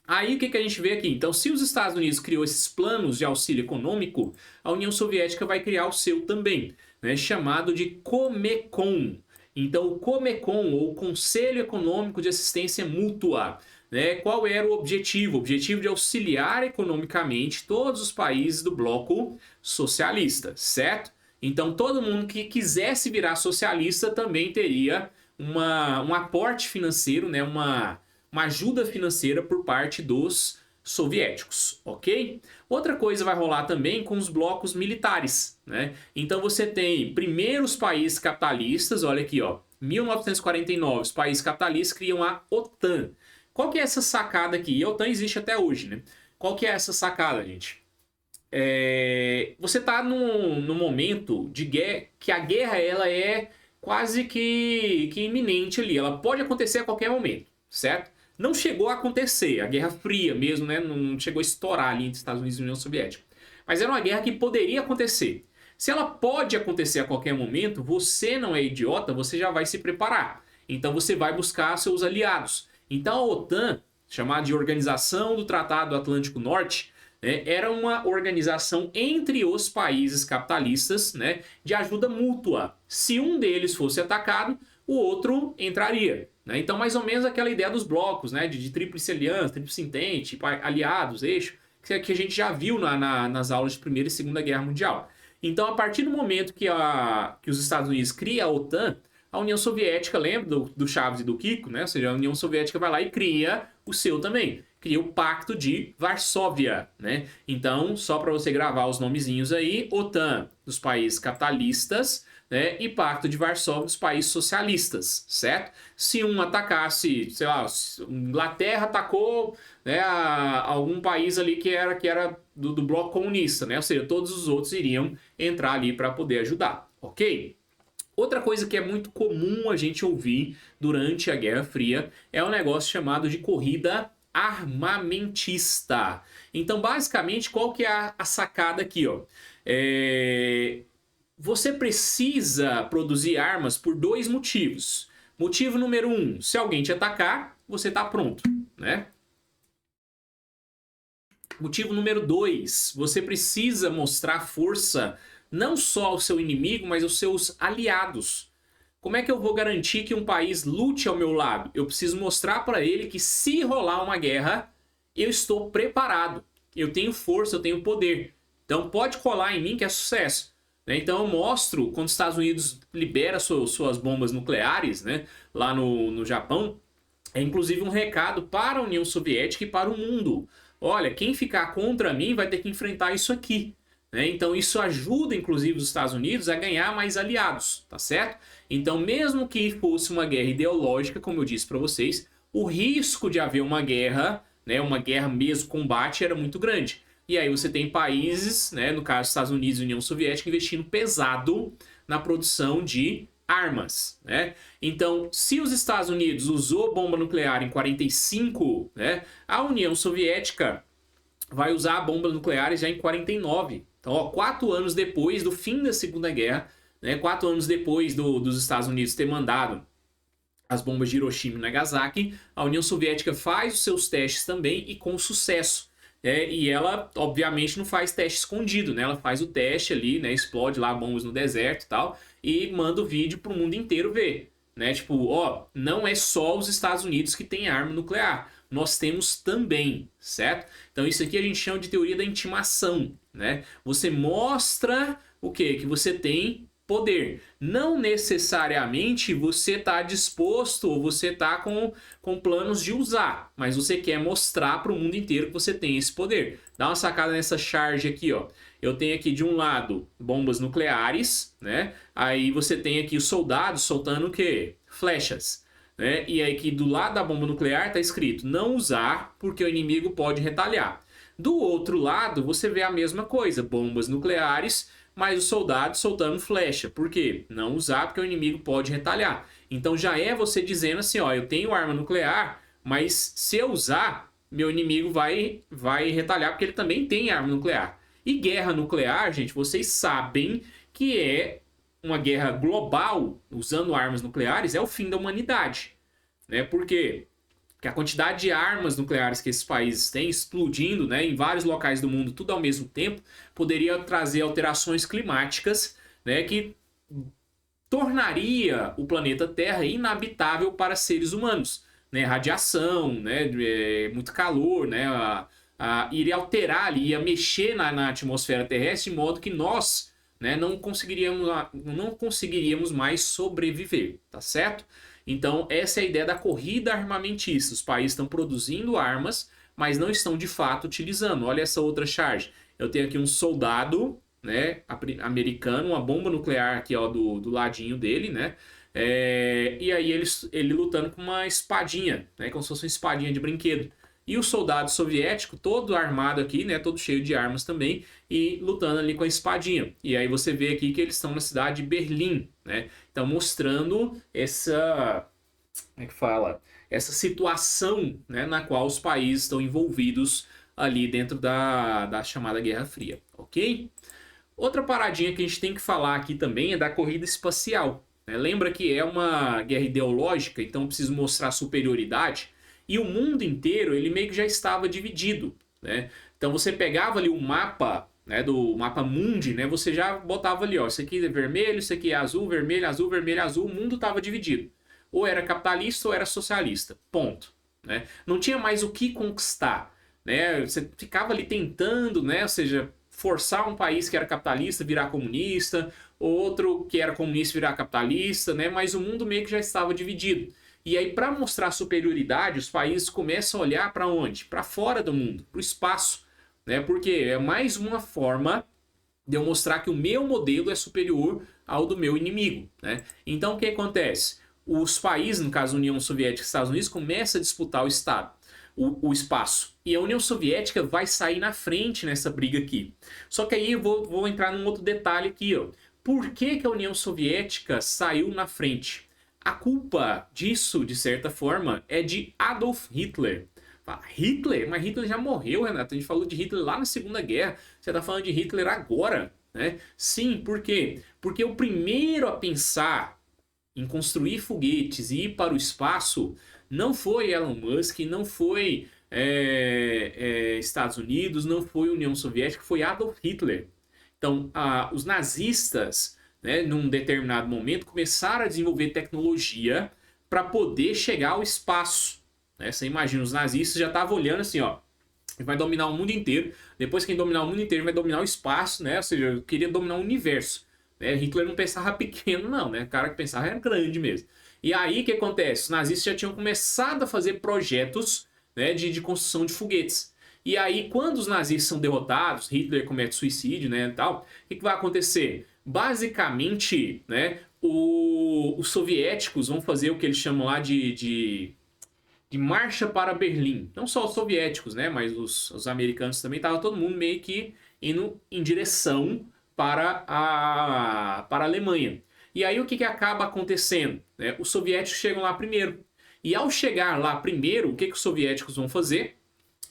Aí o que a gente vê aqui? Então, se os Estados Unidos criou esses planos de auxílio econômico, a União Soviética vai criar o seu também, né, chamado de Comecon. Então, o Comecon, ou Conselho Econômico de Assistência Mútua, né, qual era o objetivo? O objetivo de auxiliar economicamente todos os países do bloco socialista, certo? Então, todo mundo que quisesse virar socialista também teria um aporte financeiro, né, uma ajuda financeira por parte dos soviéticos, ok? Outra coisa vai rolar também com os blocos militares, né? Então você tem primeiro os países capitalistas, olha aqui, ó, 1949, os países capitalistas criam a OTAN. Qual que é essa sacada aqui? E a OTAN existe até hoje, né? Qual que é essa sacada, gente? Você está num momento de guerra, que a guerra ela é quase que iminente ali, ela pode acontecer a qualquer momento, certo? Não chegou a acontecer, a Guerra Fria mesmo, né? Não chegou a estourar ali entre Estados Unidos e União Soviética. Mas era uma guerra que poderia acontecer. Se ela pode acontecer a qualquer momento, você não é idiota, você já vai se preparar. Então você vai buscar seus aliados. Então a OTAN, chamada de Organização do Tratado Atlântico Norte, né, era uma organização entre os países capitalistas, né, de ajuda mútua. Se um deles fosse atacado, o outro entraria. Né? Então, mais ou menos aquela ideia dos blocos, né, de tríplice aliança, tríplice entente, aliados, eixo, que a gente já viu nas aulas de Primeira e Segunda Guerra Mundial. Então, a partir do momento que os Estados Unidos cria a OTAN, a União Soviética, lembra do Chaves e do Kiko, né? Ou seja, a União Soviética vai lá e cria o seu também. Cria o Pacto de Varsóvia, né? Então, só para você gravar os nomezinhos aí, OTAN dos países capitalistas, né? E Pacto de Varsóvia dos países socialistas, certo? Se um atacasse, sei lá, Inglaterra atacou, né, algum país ali que era do bloco comunista, né? Ou seja, todos os outros iriam entrar ali para poder ajudar, ok? Outra coisa que é muito comum a gente ouvir durante a Guerra Fria é um negócio chamado de corrida armamentista. Então, basicamente, qual que é a sacada aqui, ó? Você precisa produzir armas por dois motivos. Motivo número um, se alguém te atacar, você está pronto, né? Motivo número dois, você precisa mostrar força não só ao seu inimigo, mas aos seus aliados. Como é que eu vou garantir que um país lute ao meu lado? Eu preciso mostrar para ele que se rolar uma guerra, eu estou preparado. Eu tenho força, eu tenho poder. Então pode colar em mim que é sucesso. Então eu mostro, quando os Estados Unidos libera suas bombas nucleares, né, lá no Japão, é inclusive um recado para a União Soviética e para o mundo. Olha, quem ficar contra mim vai ter que enfrentar isso aqui. Então isso ajuda, inclusive, os Estados Unidos a ganhar mais aliados, tá certo? Então, mesmo que fosse uma guerra ideológica, como eu disse para vocês, o risco de haver uma guerra, né, uma guerra mesmo, combate, era muito grande. E aí você tem países, né, no caso Estados Unidos e União Soviética, investindo pesado na produção de armas, né? Então, se os Estados Unidos usou bomba nuclear em 45, né, a União Soviética vai usar bombas nucleares já em 49. Então, ó, 4 anos depois do fim da Segunda Guerra, né, 4 anos depois dos Estados Unidos ter mandado as bombas de Hiroshima e Nagasaki, a União Soviética faz os seus testes também e com sucesso. E ela, obviamente, não faz teste escondido, né? Ela faz o teste ali, né? Explode lá bombas no deserto e tal, e manda o vídeo pro mundo inteiro ver, né? Tipo, ó, não é só os Estados Unidos que tem arma nuclear, nós temos também, certo? Então isso aqui a gente chama de teoria da intimação, né? Você mostra o quê? Que você tem poder. Não necessariamente você está disposto ou você está com planos de usar, mas você quer mostrar para o mundo inteiro que você tem esse poder. Dá uma sacada nessa charge aqui, ó. Eu tenho aqui de um lado bombas nucleares, né? Aí você tem aqui os soldados soltando o quê? Flechas. Né? E aí que do lado da bomba nuclear está escrito não usar porque o inimigo pode retalhar. Do outro lado você vê a mesma coisa, bombas nucleares, mas os soldados soltando flecha. Por quê? Não usar porque o inimigo pode retalhar. Então já é você dizendo assim, ó, eu tenho arma nuclear, mas se eu usar, meu inimigo vai retalhar porque ele também tem arma nuclear. E guerra nuclear, gente, vocês sabem que é uma guerra global usando armas nucleares é o fim da humanidade, né? Por quê? Porque a quantidade de armas nucleares que esses países têm explodindo, né, em vários locais do mundo, tudo ao mesmo tempo, poderia trazer alterações climáticas, né, que tornaria o planeta Terra inabitável para seres humanos, né? Radiação, né, muito calor, né, iria alterar ali, ia mexer na atmosfera terrestre de modo que nós, né, não conseguiríamos mais sobreviver, tá certo? Então, essa é a ideia da corrida armamentista. Os países estão produzindo armas, mas não estão de fato utilizando. Olha essa outra charge. Eu tenho aqui um soldado, né, americano, uma bomba nuclear aqui, ó, do ladinho dele, né? E aí ele lutando com uma espadinha, né, como se fosse uma espadinha de brinquedo. E o soldado soviético, todo armado aqui, né, todo cheio de armas também, e lutando ali com a espadinha. E aí você vê aqui que eles estão na cidade de Berlim, né? Então mostrando essa, como é que fala? Essa situação, né, na qual os países estão envolvidos ali dentro da chamada Guerra Fria, ok? Outra paradinha que a gente tem que falar aqui também é da corrida espacial, né? Lembra que é uma guerra ideológica, então eu preciso mostrar superioridade. E o mundo inteiro, ele meio que já estava dividido, né? Então você pegava ali o mapa, né, do mapa mundi, né? Você já botava ali, ó, isso aqui é vermelho, isso aqui é azul, vermelho, azul, vermelho, azul. O mundo estava dividido. Ou era capitalista ou era socialista. Ponto, né? Não tinha mais o que conquistar, né? Você ficava ali tentando, né? Ou seja, forçar um país que era capitalista virar comunista, outro que era comunista virar capitalista, né? Mas o mundo meio que já estava dividido. E aí, para mostrar superioridade, os países começam a olhar para onde? Para fora do mundo, para o espaço, né? Porque é mais uma forma de eu mostrar que o meu modelo é superior ao do meu inimigo, né? Então, o que acontece? Os países, no caso a União Soviética e Estados Unidos, começam a disputar o Estado, o espaço. E a União Soviética vai sair na frente nessa briga aqui. Só que aí eu vou entrar num outro detalhe aqui, ó. Por que a União Soviética saiu na frente? A culpa disso, de certa forma, é de Adolf Hitler. Hitler? Mas Hitler já morreu, Renato. A gente falou de Hitler lá na Segunda Guerra. Você está falando de Hitler agora, né? Sim, por quê? Porque o primeiro a pensar em construir foguetes e ir para o espaço não foi Elon Musk, não foi Estados Unidos, não foi União Soviética, foi Adolf Hitler. Então, os nazistas, né, num determinado momento, começaram a desenvolver tecnologia para poder chegar ao espaço. Né? Você imagina, os nazistas já estavam olhando assim, ó, vai dominar o mundo inteiro. Depois que dominar o mundo inteiro, vai dominar o espaço, né? Ou seja, eu queria dominar o universo. Né? Hitler não pensava pequeno, não, né? O cara que pensava era grande mesmo. E aí, o que acontece? Os nazistas já tinham começado a fazer projetos, né, de construção de foguetes. E aí, quando os nazistas são derrotados, Hitler comete suicídio, né, e tal, o que vai acontecer? Basicamente, né, os soviéticos vão fazer o que eles chamam lá de marcha para Berlim. Não só os soviéticos, né, mas os americanos também, estava todo mundo meio que indo em direção para a Alemanha. E aí o que acaba acontecendo? Né? Os soviéticos chegam lá primeiro. E ao chegar lá primeiro, o que os soviéticos vão fazer?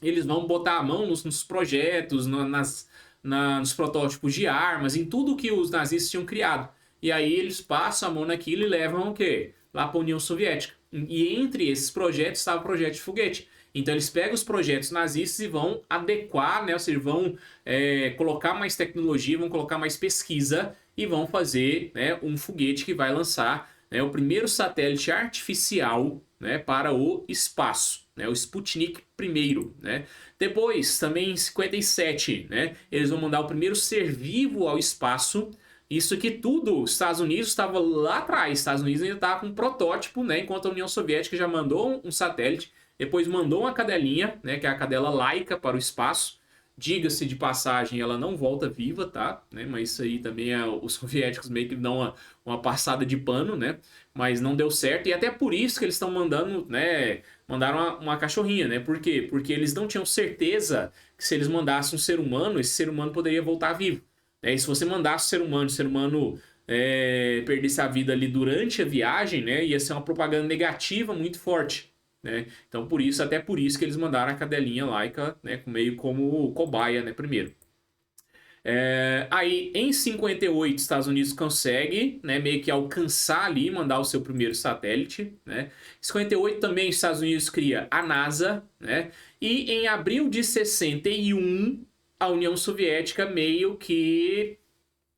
Eles vão botar a mão nos projetos, nos protótipos de armas, em tudo que os nazistas tinham criado. E aí eles passam a mão naquilo e levam o quê? Lá para a União Soviética. E entre esses projetos estava o projeto de foguete. Então eles pegam os projetos nazistas e vão adequar, né? Ou seja, vão colocar mais tecnologia, vão colocar mais pesquisa e vão fazer, né, um foguete que vai lançar, né, o primeiro satélite artificial, né, para o espaço, né, o Sputnik I, né? Depois, também em 57, né, eles vão mandar o primeiro ser vivo ao espaço. Isso que tudo, os Estados Unidos estava lá atrás, os Estados Unidos ainda estava com um protótipo, né, enquanto a União Soviética já mandou um satélite, depois mandou uma cadelinha, né, que é a cadela Laika, para o espaço. Diga-se de passagem, ela não volta viva, tá? Né? Mas isso aí também os soviéticos meio que dão uma passada de pano, né? Mas não deu certo. E até por isso que eles estão mandando, né? Mandaram uma cachorrinha, né? Por quê? Porque eles não tinham certeza que se eles mandassem um ser humano, esse ser humano poderia voltar vivo. Né? E se você mandasse o ser humano perdesse a vida ali durante a viagem, né? Ia ser uma propaganda negativa muito forte. Né? Então, até por isso que eles mandaram a cadelinha Laika, né, meio como cobaia, né, primeiro. Aí, em 58, Estados Unidos consegue, né, meio que alcançar ali, mandar o seu primeiro satélite. Né? Em 58 também, Estados Unidos cria a NASA. Né? E em abril de 61, a União Soviética meio que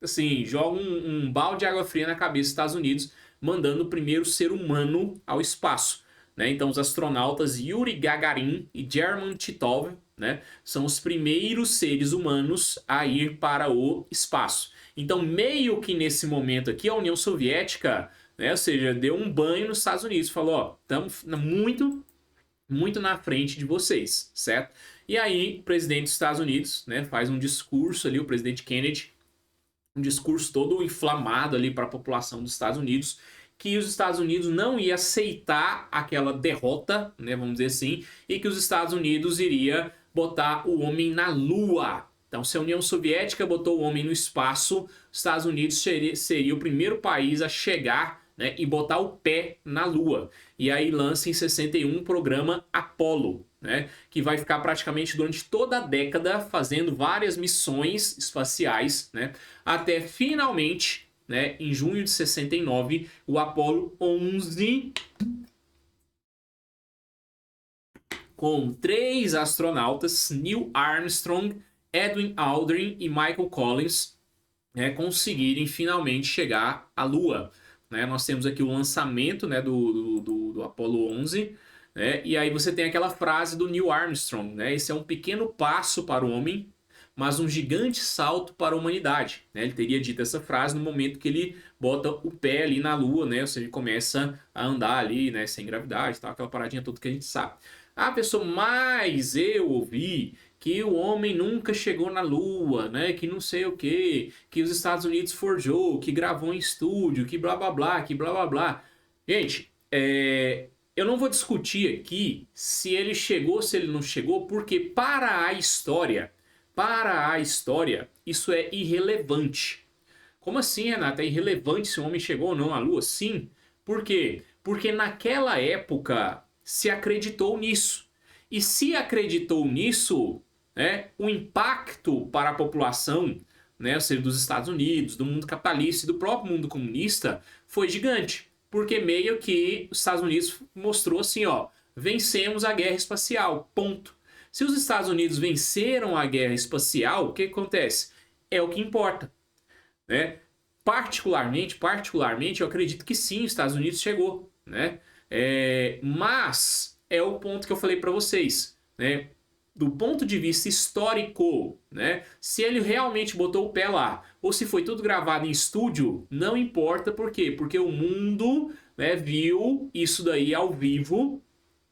assim, joga um balde de água fria na cabeça dos Estados Unidos, mandando o primeiro ser humano ao espaço. Né? Então, os astronautas Yuri Gagarin e German Titov, né, são os primeiros seres humanos a ir para o espaço. Então, meio que nesse momento aqui, a União Soviética, né, ou seja, deu um banho nos Estados Unidos, falou, ó, estamos muito, muito na frente de vocês, certo? E aí, o presidente dos Estados Unidos, né, faz um discurso ali, o presidente Kennedy, um discurso todo inflamado ali para a população dos Estados Unidos, que os Estados Unidos não ia aceitar aquela derrota, né, vamos dizer assim, e que os Estados Unidos iria botar o homem na Lua. Então, se a União Soviética botou o homem no espaço, os Estados Unidos seria o primeiro país a chegar, né, e botar o pé na Lua. E aí lança em 61 o programa Apollo, né, que vai ficar praticamente durante toda a década fazendo várias missões espaciais, né, até finalmente, né, em junho de 69, o Apollo 11, com 3 astronautas, Neil Armstrong, Edwin Aldrin e Michael Collins, né, conseguirem finalmente chegar à Lua. Né? Nós temos aqui o lançamento, né, do Apollo 11, né? E aí você tem aquela frase do Neil Armstrong, né? Esse é um pequeno passo para o homem, mas um gigante salto para a humanidade, né? Ele teria dito essa frase no momento que ele bota o pé ali na Lua, né? Ou seja, ele começa a andar ali, né? Sem gravidade, tal, aquela paradinha toda que a gente sabe. Ah, pessoa, mas eu ouvi que o homem nunca chegou na Lua, né? Que não sei o quê, que os Estados Unidos forjou, que gravou em estúdio, que blá blá blá, que blá blá blá. Gente, eu não vou discutir aqui se ele chegou, se ele não chegou, porque para a história, isso é irrelevante. Como assim, Renata? É irrelevante se o homem chegou ou não à Lua? Sim. Por quê? Porque naquela época se acreditou nisso. E se acreditou nisso, né, o impacto para a população, né, ou seja, dos Estados Unidos, do mundo capitalista e do próprio mundo comunista, foi gigante. Porque meio que os Estados Unidos mostrou assim, ó, vencemos a guerra espacial, ponto. Se os Estados Unidos venceram a guerra espacial, o que acontece? É o que importa, né? Particularmente, eu acredito que sim, os Estados Unidos chegou, né? Mas é o ponto que eu falei para vocês, né? Do ponto de vista histórico, né? Se ele realmente botou o pé lá, ou se foi tudo gravado em estúdio, não importa por quê? Porque o mundo, né, viu isso daí ao vivo,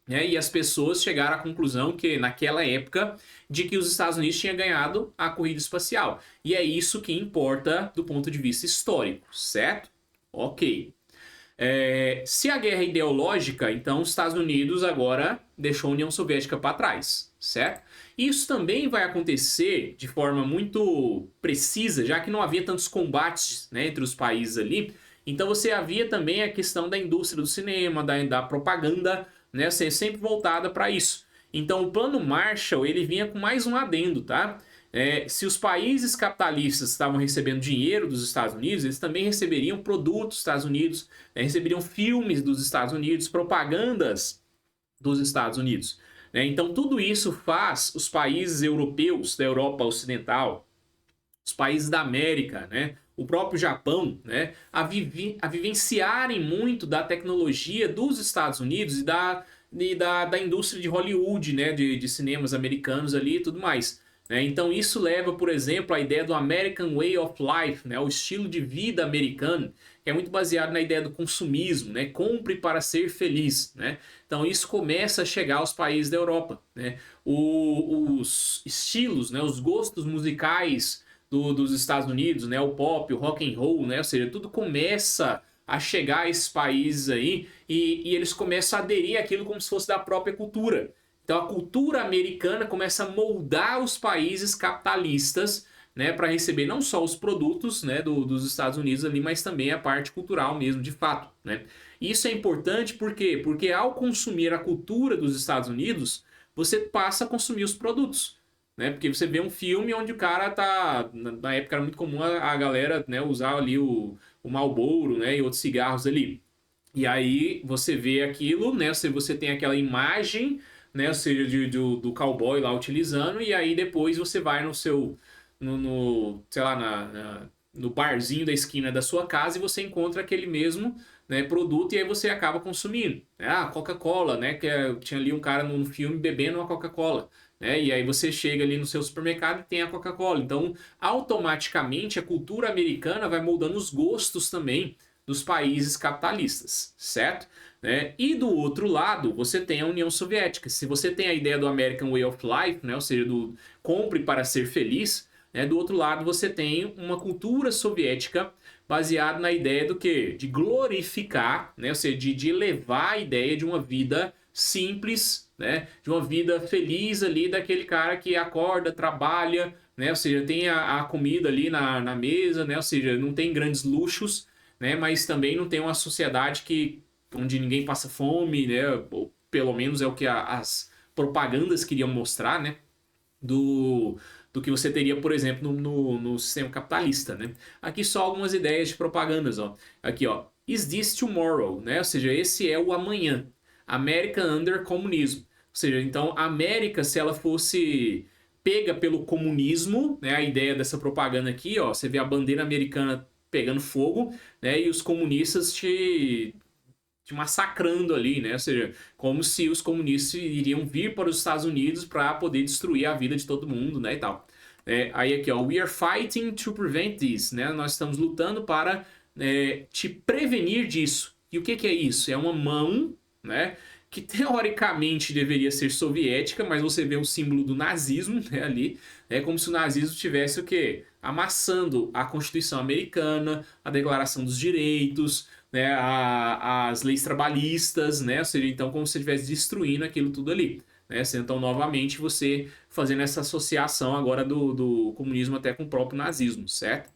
né, e as pessoas chegaram à conclusão que naquela época de que os Estados Unidos tinham ganhado a corrida espacial. E é isso que importa do ponto de vista histórico, certo? Ok. Se a guerra é ideológica, então os Estados Unidos agora deixou a União Soviética para trás, certo? Isso também vai acontecer de forma muito precisa, já que não havia tantos combates, né, entre os países ali. Então você havia também a questão da indústria do cinema, da propaganda, né, ser sempre voltada para isso. Então o plano Marshall ele vinha com mais um adendo, tá? Se os países capitalistas estavam recebendo dinheiro dos Estados Unidos, eles também receberiam produtos dos Estados Unidos, receberiam filmes dos Estados Unidos, propagandas dos Estados Unidos, né? Então tudo isso faz os países europeus da Europa Ocidental, os países da América, né? O próprio Japão, né? A vivenciarem muito da tecnologia dos Estados Unidos e da indústria de Hollywood, né? De cinemas americanos ali e tudo mais. Né? Então isso leva, por exemplo, à ideia do American Way of Life, né? O estilo de vida americano, que é muito baseado na ideia do consumismo, né? Compre para ser feliz, né? Então isso começa a chegar aos países da Europa, né? Os estilos, né? Os gostos musicais dos Estados Unidos, né? O pop, o rock and roll, né? Ou seja, tudo começa a chegar a esses países aí e eles começam a aderir àquilo como se fosse da própria cultura. Então a cultura americana começa a moldar os países capitalistas, né, para receber não só os produtos, né, dos Estados Unidos ali, mas também a parte cultural mesmo, de fato, né? Isso é importante por quê? Porque ao consumir a cultura dos Estados Unidos, você passa a consumir os produtos, né? Porque você vê um filme onde o cara tá, na época era muito comum a galera, né, usar ali o Marlboro, né, e outros cigarros ali. E aí você vê aquilo, né? Você tem aquela imagem, né? Ou seja, do cowboy lá utilizando, e aí depois você vai no seu, sei lá, no barzinho da esquina da sua casa e você encontra aquele mesmo, né, produto e aí você acaba consumindo. Ah, Coca-Cola, né? Tinha ali um cara no filme bebendo uma Coca-Cola. Né? E aí você chega ali no seu supermercado e tem a Coca-Cola. Então, automaticamente, a cultura americana vai moldando os gostos também dos países capitalistas, certo? Né? E do outro lado, você tem a União Soviética. Se você tem a ideia do American Way of Life, né? Ou seja, do compre para ser feliz, né? Do outro lado, você tem uma cultura soviética baseada na ideia do quê? De glorificar, né? Ou seja, de elevar a ideia de uma vida simples, né? De uma vida feliz ali daquele cara que acorda, trabalha, né? Ou seja, tem a comida ali na mesa, né? Ou seja, não tem grandes luxos, né? Mas também não tem uma sociedade onde ninguém passa fome, né? Ou pelo menos é o que as propagandas queriam mostrar, né? Do que você teria, por exemplo, no sistema capitalista, né? Aqui só algumas ideias de propagandas, ó. Aqui, ó. Is this tomorrow, né? Ou seja, esse é o amanhã. America under comunismo. Ou seja, então a América, se ela fosse pega pelo comunismo, né? A ideia dessa propaganda aqui, ó, você vê a bandeira americana pegando fogo, né? E os comunistas te massacrando ali, né? Ou seja, como se os comunistas iriam vir para os Estados Unidos para poder destruir a vida de todo mundo, né? E tal. Aí aqui, ó, we are fighting to prevent this, né? Nós estamos lutando para te prevenir disso. E o que que é isso? É uma mão, né? Que teoricamente deveria ser soviética, mas você vê o símbolo do nazismo, né, ali. É como se o nazismo tivesse o quê? Amassando a Constituição Americana, a Declaração dos Direitos, né, as leis trabalhistas, né? Ou seja, então como se estivesse destruindo aquilo tudo ali. Né? Então, novamente, você fazendo essa associação agora do comunismo até com o próprio nazismo, certo?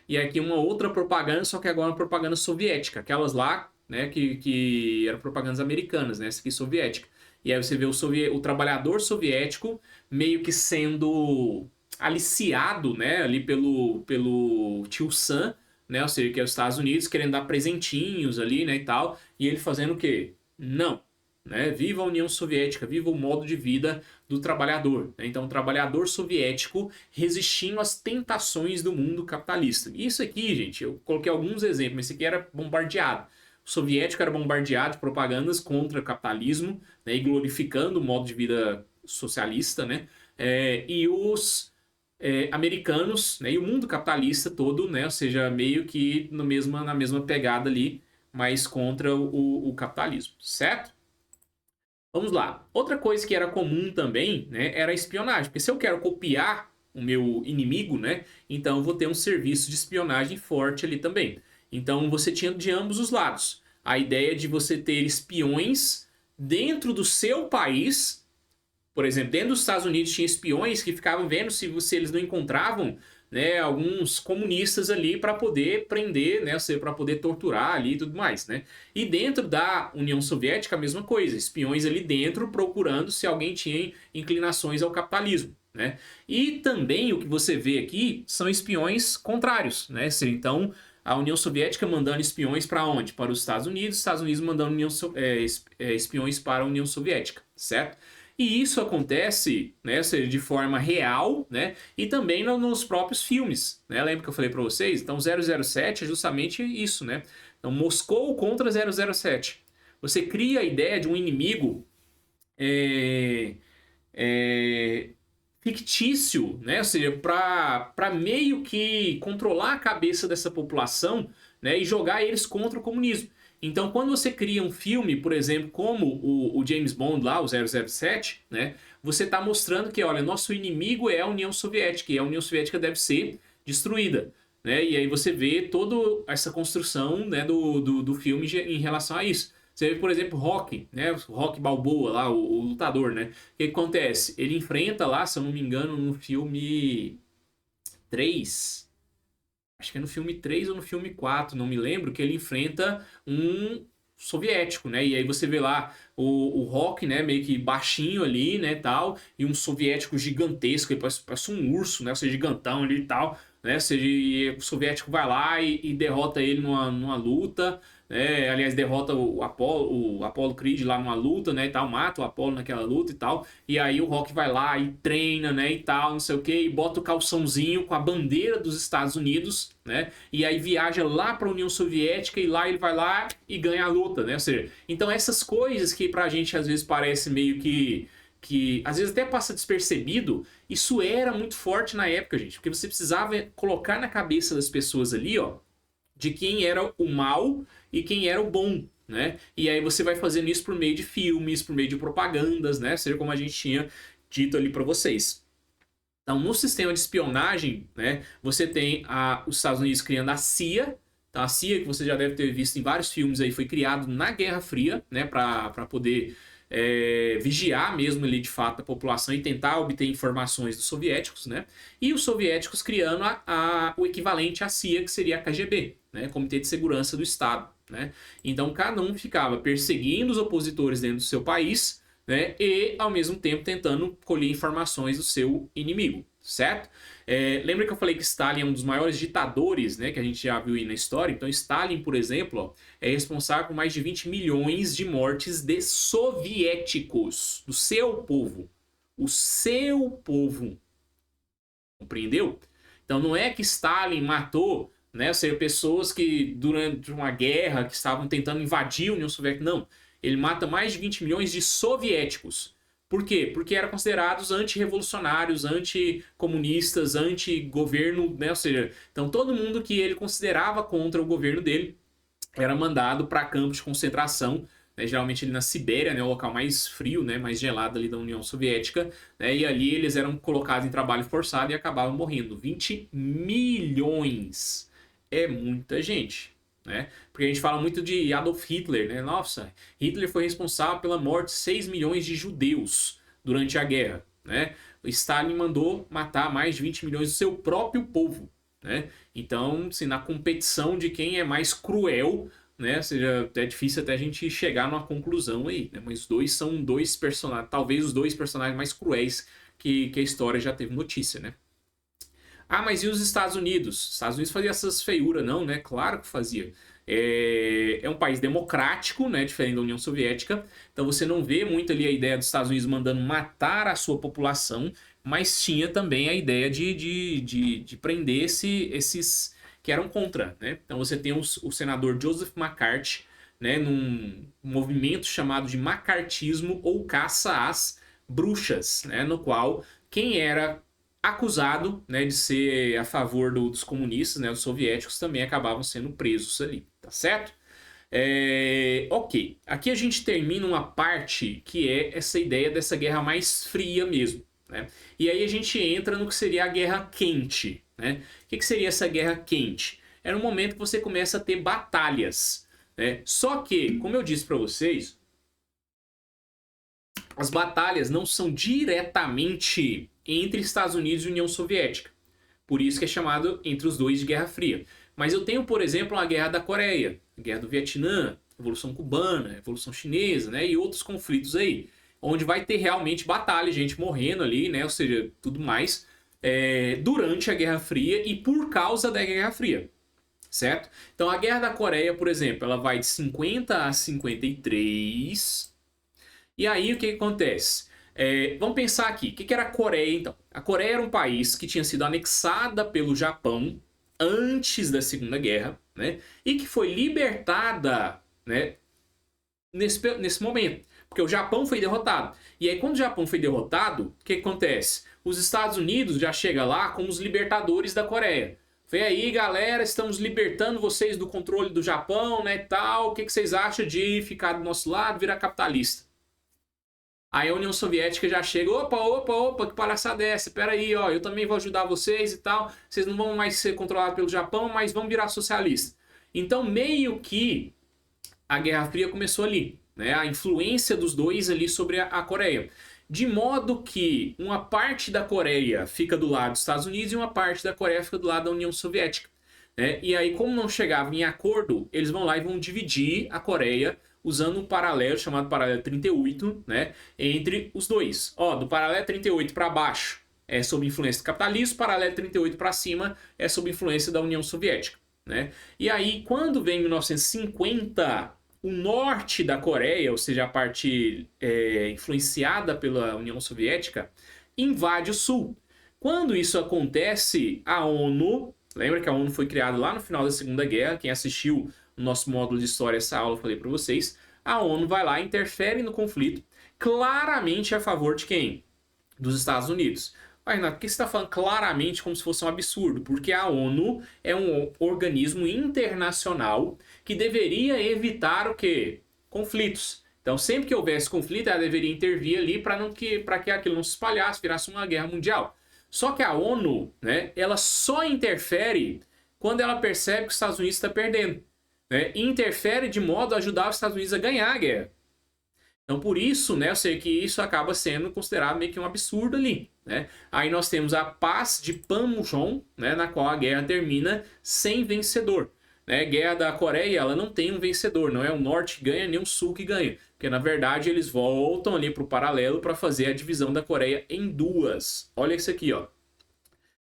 E aqui uma outra propaganda, só que agora uma propaganda soviética, aquelas lá, né, que eram propagandas americanas, né, essa aqui soviética. E aí você vê o trabalhador soviético meio que sendo aliciado, né, ali pelo tio Sam, né, ou seja, que é os Estados Unidos, querendo dar presentinhos ali, né, e tal, e ele fazendo o quê? Não, né, viva a União Soviética, viva o modo de vida do trabalhador. Né? Então, o trabalhador soviético resistindo às tentações do mundo capitalista. Isso aqui, gente, eu coloquei alguns exemplos, mas esse aqui era bombardeado. O soviético era bombardeado de propagandas contra o capitalismo, né, e glorificando o modo de vida socialista, né? E os americanos, né, e o mundo capitalista todo, né, ou seja, meio que na mesma pegada ali, mas contra o capitalismo, certo? Vamos lá. Outra coisa que era comum também, né, era a espionagem. Porque se eu quero copiar o meu inimigo, né, então eu vou ter um serviço de espionagem forte ali também. Então você tinha de ambos os lados. A ideia de você ter espiões dentro do seu país. Por exemplo, dentro dos Estados Unidos tinha espiões que ficavam vendo se eles não encontravam, né, alguns comunistas ali para poder prender, né, ou seja, para poder torturar ali e tudo mais, né? E dentro da União Soviética a mesma coisa, espiões ali dentro procurando se alguém tinha inclinações ao capitalismo, né? E também o que você vê aqui são espiões contrários, né? Então a União Soviética mandando espiões para onde? Para os Estados Unidos mandando espiões para a União Soviética, certo? E isso acontece, né, de forma real, né, e também nos próprios filmes, né? Lembra que eu falei para vocês? Então 007 é justamente isso, né? Então Moscou contra 007. Você cria a ideia de um inimigo é, é, fictício, né? Ou seja, para meio que controlar a cabeça dessa população, né, e jogar eles contra o comunismo. Então, quando você cria um filme, por exemplo, como o James Bond lá, o 007, né, você está mostrando que, olha, nosso inimigo é a União Soviética e a União Soviética deve ser destruída. Né? E aí você vê toda essa construção, né, do filme em relação a isso. Você vê, por exemplo, Rock, né? O Rock Balboa lá, o lutador, né? O que acontece? Ele enfrenta lá, se eu não me engano, no filme 3. Acho que é no filme 3 ou no filme 4, não me lembro, que ele enfrenta um soviético, né? E aí você vê lá o Rock, né, meio que baixinho ali, né, tal, e um soviético gigantesco, ele parece um urso, né, ou seja, gigantão ali e tal, né? Ou seja, e o soviético vai lá e derrota ele numa luta, né? Aliás, derrota o Apollo Creed lá numa luta, né, e tal, mata o Apollo naquela luta e tal. E aí o Rock vai lá e treina, né, e tal, não sei o que, e bota o calçãozinho com a bandeira dos Estados Unidos, né? E aí viaja lá para a União Soviética e lá ele vai lá e ganha a luta, né? Ou seja, então essas coisas que pra gente às vezes parece meio que às vezes até passa despercebido, isso era muito forte na época, gente, porque você precisava colocar na cabeça das pessoas ali, ó, de quem era o mal e quem era o bom, né? E aí você vai fazendo isso por meio de filmes, por meio de propagandas, né? Seja como a gente tinha dito ali para vocês. Então, no sistema de espionagem, né, você tem os Estados Unidos criando a CIA. Então, a CIA, que você já deve ter visto em vários filmes aí, foi criado na Guerra Fria, né, para poder vigiar mesmo ali de fato a população e tentar obter informações dos soviéticos, né? E os soviéticos criando o equivalente à CIA, que seria a KGB, né, Comitê de Segurança do Estado, né? Então cada um ficava perseguindo os opositores dentro do seu país, né, e ao mesmo tempo tentando colher informações do seu inimigo, certo? Lembra que eu falei que Stalin é um dos maiores ditadores, né, que a gente já viu aí na história? Então Stalin, por exemplo, ó, é responsável por mais de 20 milhões de mortes de soviéticos, do seu povo. O seu povo. Compreendeu? Então não é que Stalin matou, né, ou seja, pessoas que durante uma guerra que estavam tentando invadir a União Soviética, não. Ele mata mais de 20 milhões de soviéticos. Por quê? Porque eram considerados antirrevolucionários, anticomunistas, anti-governo, né? Ou seja, então todo mundo que ele considerava contra o governo dele era mandado para campos de concentração, né, geralmente ali na Sibéria, né, o local mais frio, né, mais gelado ali da União Soviética, né, e ali eles eram colocados em trabalho forçado e acabavam morrendo. 20 milhões é muita gente. Né? Porque a gente fala muito de Adolf Hitler, né? Nossa, Hitler foi responsável pela morte de 6 milhões de judeus durante a guerra. Né? O Stalin mandou matar mais de 20 milhões do seu próprio povo. Né? Então, assim, na competição de quem é mais cruel, né? Ou seja, é difícil até a gente chegar numa conclusão aí, né? Mas os dois são dois personagens, talvez os dois personagens mais cruéis que a história já teve notícia, né? Ah, mas e os Estados Unidos? Os Estados Unidos fazia essas feiuras, não, né? Claro que fazia. É um país democrático, né? Diferente da União Soviética. Então você não vê muito ali a ideia dos Estados Unidos mandando matar a sua população, mas tinha também a ideia de prender esses que eram contra, né? Então você tem o senador Joseph McCarthy, né? Num movimento chamado de macartismo ou caça às bruxas, né? No qual quem era acusado, né, de ser a favor dos comunistas, né, dos soviéticos, também acabavam sendo presos ali, tá certo? Ok, aqui a gente termina uma parte que é essa ideia dessa guerra mais fria mesmo, né? E aí a gente entra no que seria a guerra quente, né? O que seria essa guerra quente? Era um momento que você começa a ter batalhas, né? Só que, como eu disse para vocês, as batalhas não são diretamente entre Estados Unidos e União Soviética. Por isso que é chamado entre os dois de Guerra Fria. Mas eu tenho, por exemplo, a Guerra da Coreia, a Guerra do Vietnã, a Revolução Cubana, a Revolução Chinesa, né? E outros conflitos aí, onde vai ter realmente batalha, gente morrendo ali, né? Ou seja, tudo mais, durante a Guerra Fria e por causa da Guerra Fria. Certo? Então a Guerra da Coreia, por exemplo, ela vai de 50 a 53. E aí o que acontece? Vamos pensar aqui, o que era a Coreia então? A Coreia era um país que tinha sido anexada pelo Japão antes da Segunda Guerra, né? E que foi libertada, né, nesse momento. Porque o Japão foi derrotado. E aí quando o Japão foi derrotado, o que acontece? Os Estados Unidos já chegam lá como os libertadores da Coreia. Vem aí, galera, estamos libertando vocês do controle do Japão, né, tal. O que vocês acham de ficar do nosso lado, virar capitalista? Aí a União Soviética já chega, opa, que palhaçada é essa? Pera aí, ó, eu também vou ajudar vocês e tal. Vocês não vão mais ser controlados pelo Japão, mas vão virar socialistas. Então, meio que a Guerra Fria começou ali, né? A influência dos dois ali sobre a Coreia. De modo que uma parte da Coreia fica do lado dos Estados Unidos e uma parte da Coreia fica do lado da União Soviética. Né? E aí, como não chegavam em acordo, eles vão lá e vão dividir a Coreia usando um paralelo chamado paralelo 38, né, entre os dois. Ó, do paralelo 38 para baixo é sob influência do capitalismo, paralelo 38 para cima é sob influência da União Soviética. Né? E aí, quando vem 1950, o norte da Coreia, ou seja, a parte influenciada pela União Soviética, invade o sul. Quando isso acontece, a ONU, lembra que a ONU foi criada lá no final da Segunda Guerra, quem assistiu no nosso módulo de história, essa aula eu falei para vocês, a ONU vai lá, interfere no conflito, claramente a favor de quem? Dos Estados Unidos. Mas Renato, por que você está falando claramente como se fosse um absurdo? Porque a ONU é um organismo internacional que deveria evitar o quê? Conflitos. Então, sempre que houvesse conflito, ela deveria intervir ali para que aquilo não se espalhasse, virasse uma guerra mundial. Só que a ONU, né, ela só interfere quando ela percebe que os Estados Unidos está perdendo. Né, e interfere de modo a ajudar os Estados Unidos a ganhar a guerra. Então, por isso, né, eu sei que isso acaba sendo considerado meio que um absurdo ali. Né? Aí nós temos a paz de Panmunjom, né, na qual a guerra termina sem vencedor. Né? A guerra da Coreia, ela não tem um vencedor, não é o norte que ganha nem o sul que ganha. Porque, na verdade, eles voltam ali para o paralelo para fazer a divisão da Coreia em duas. Olha isso aqui, ó.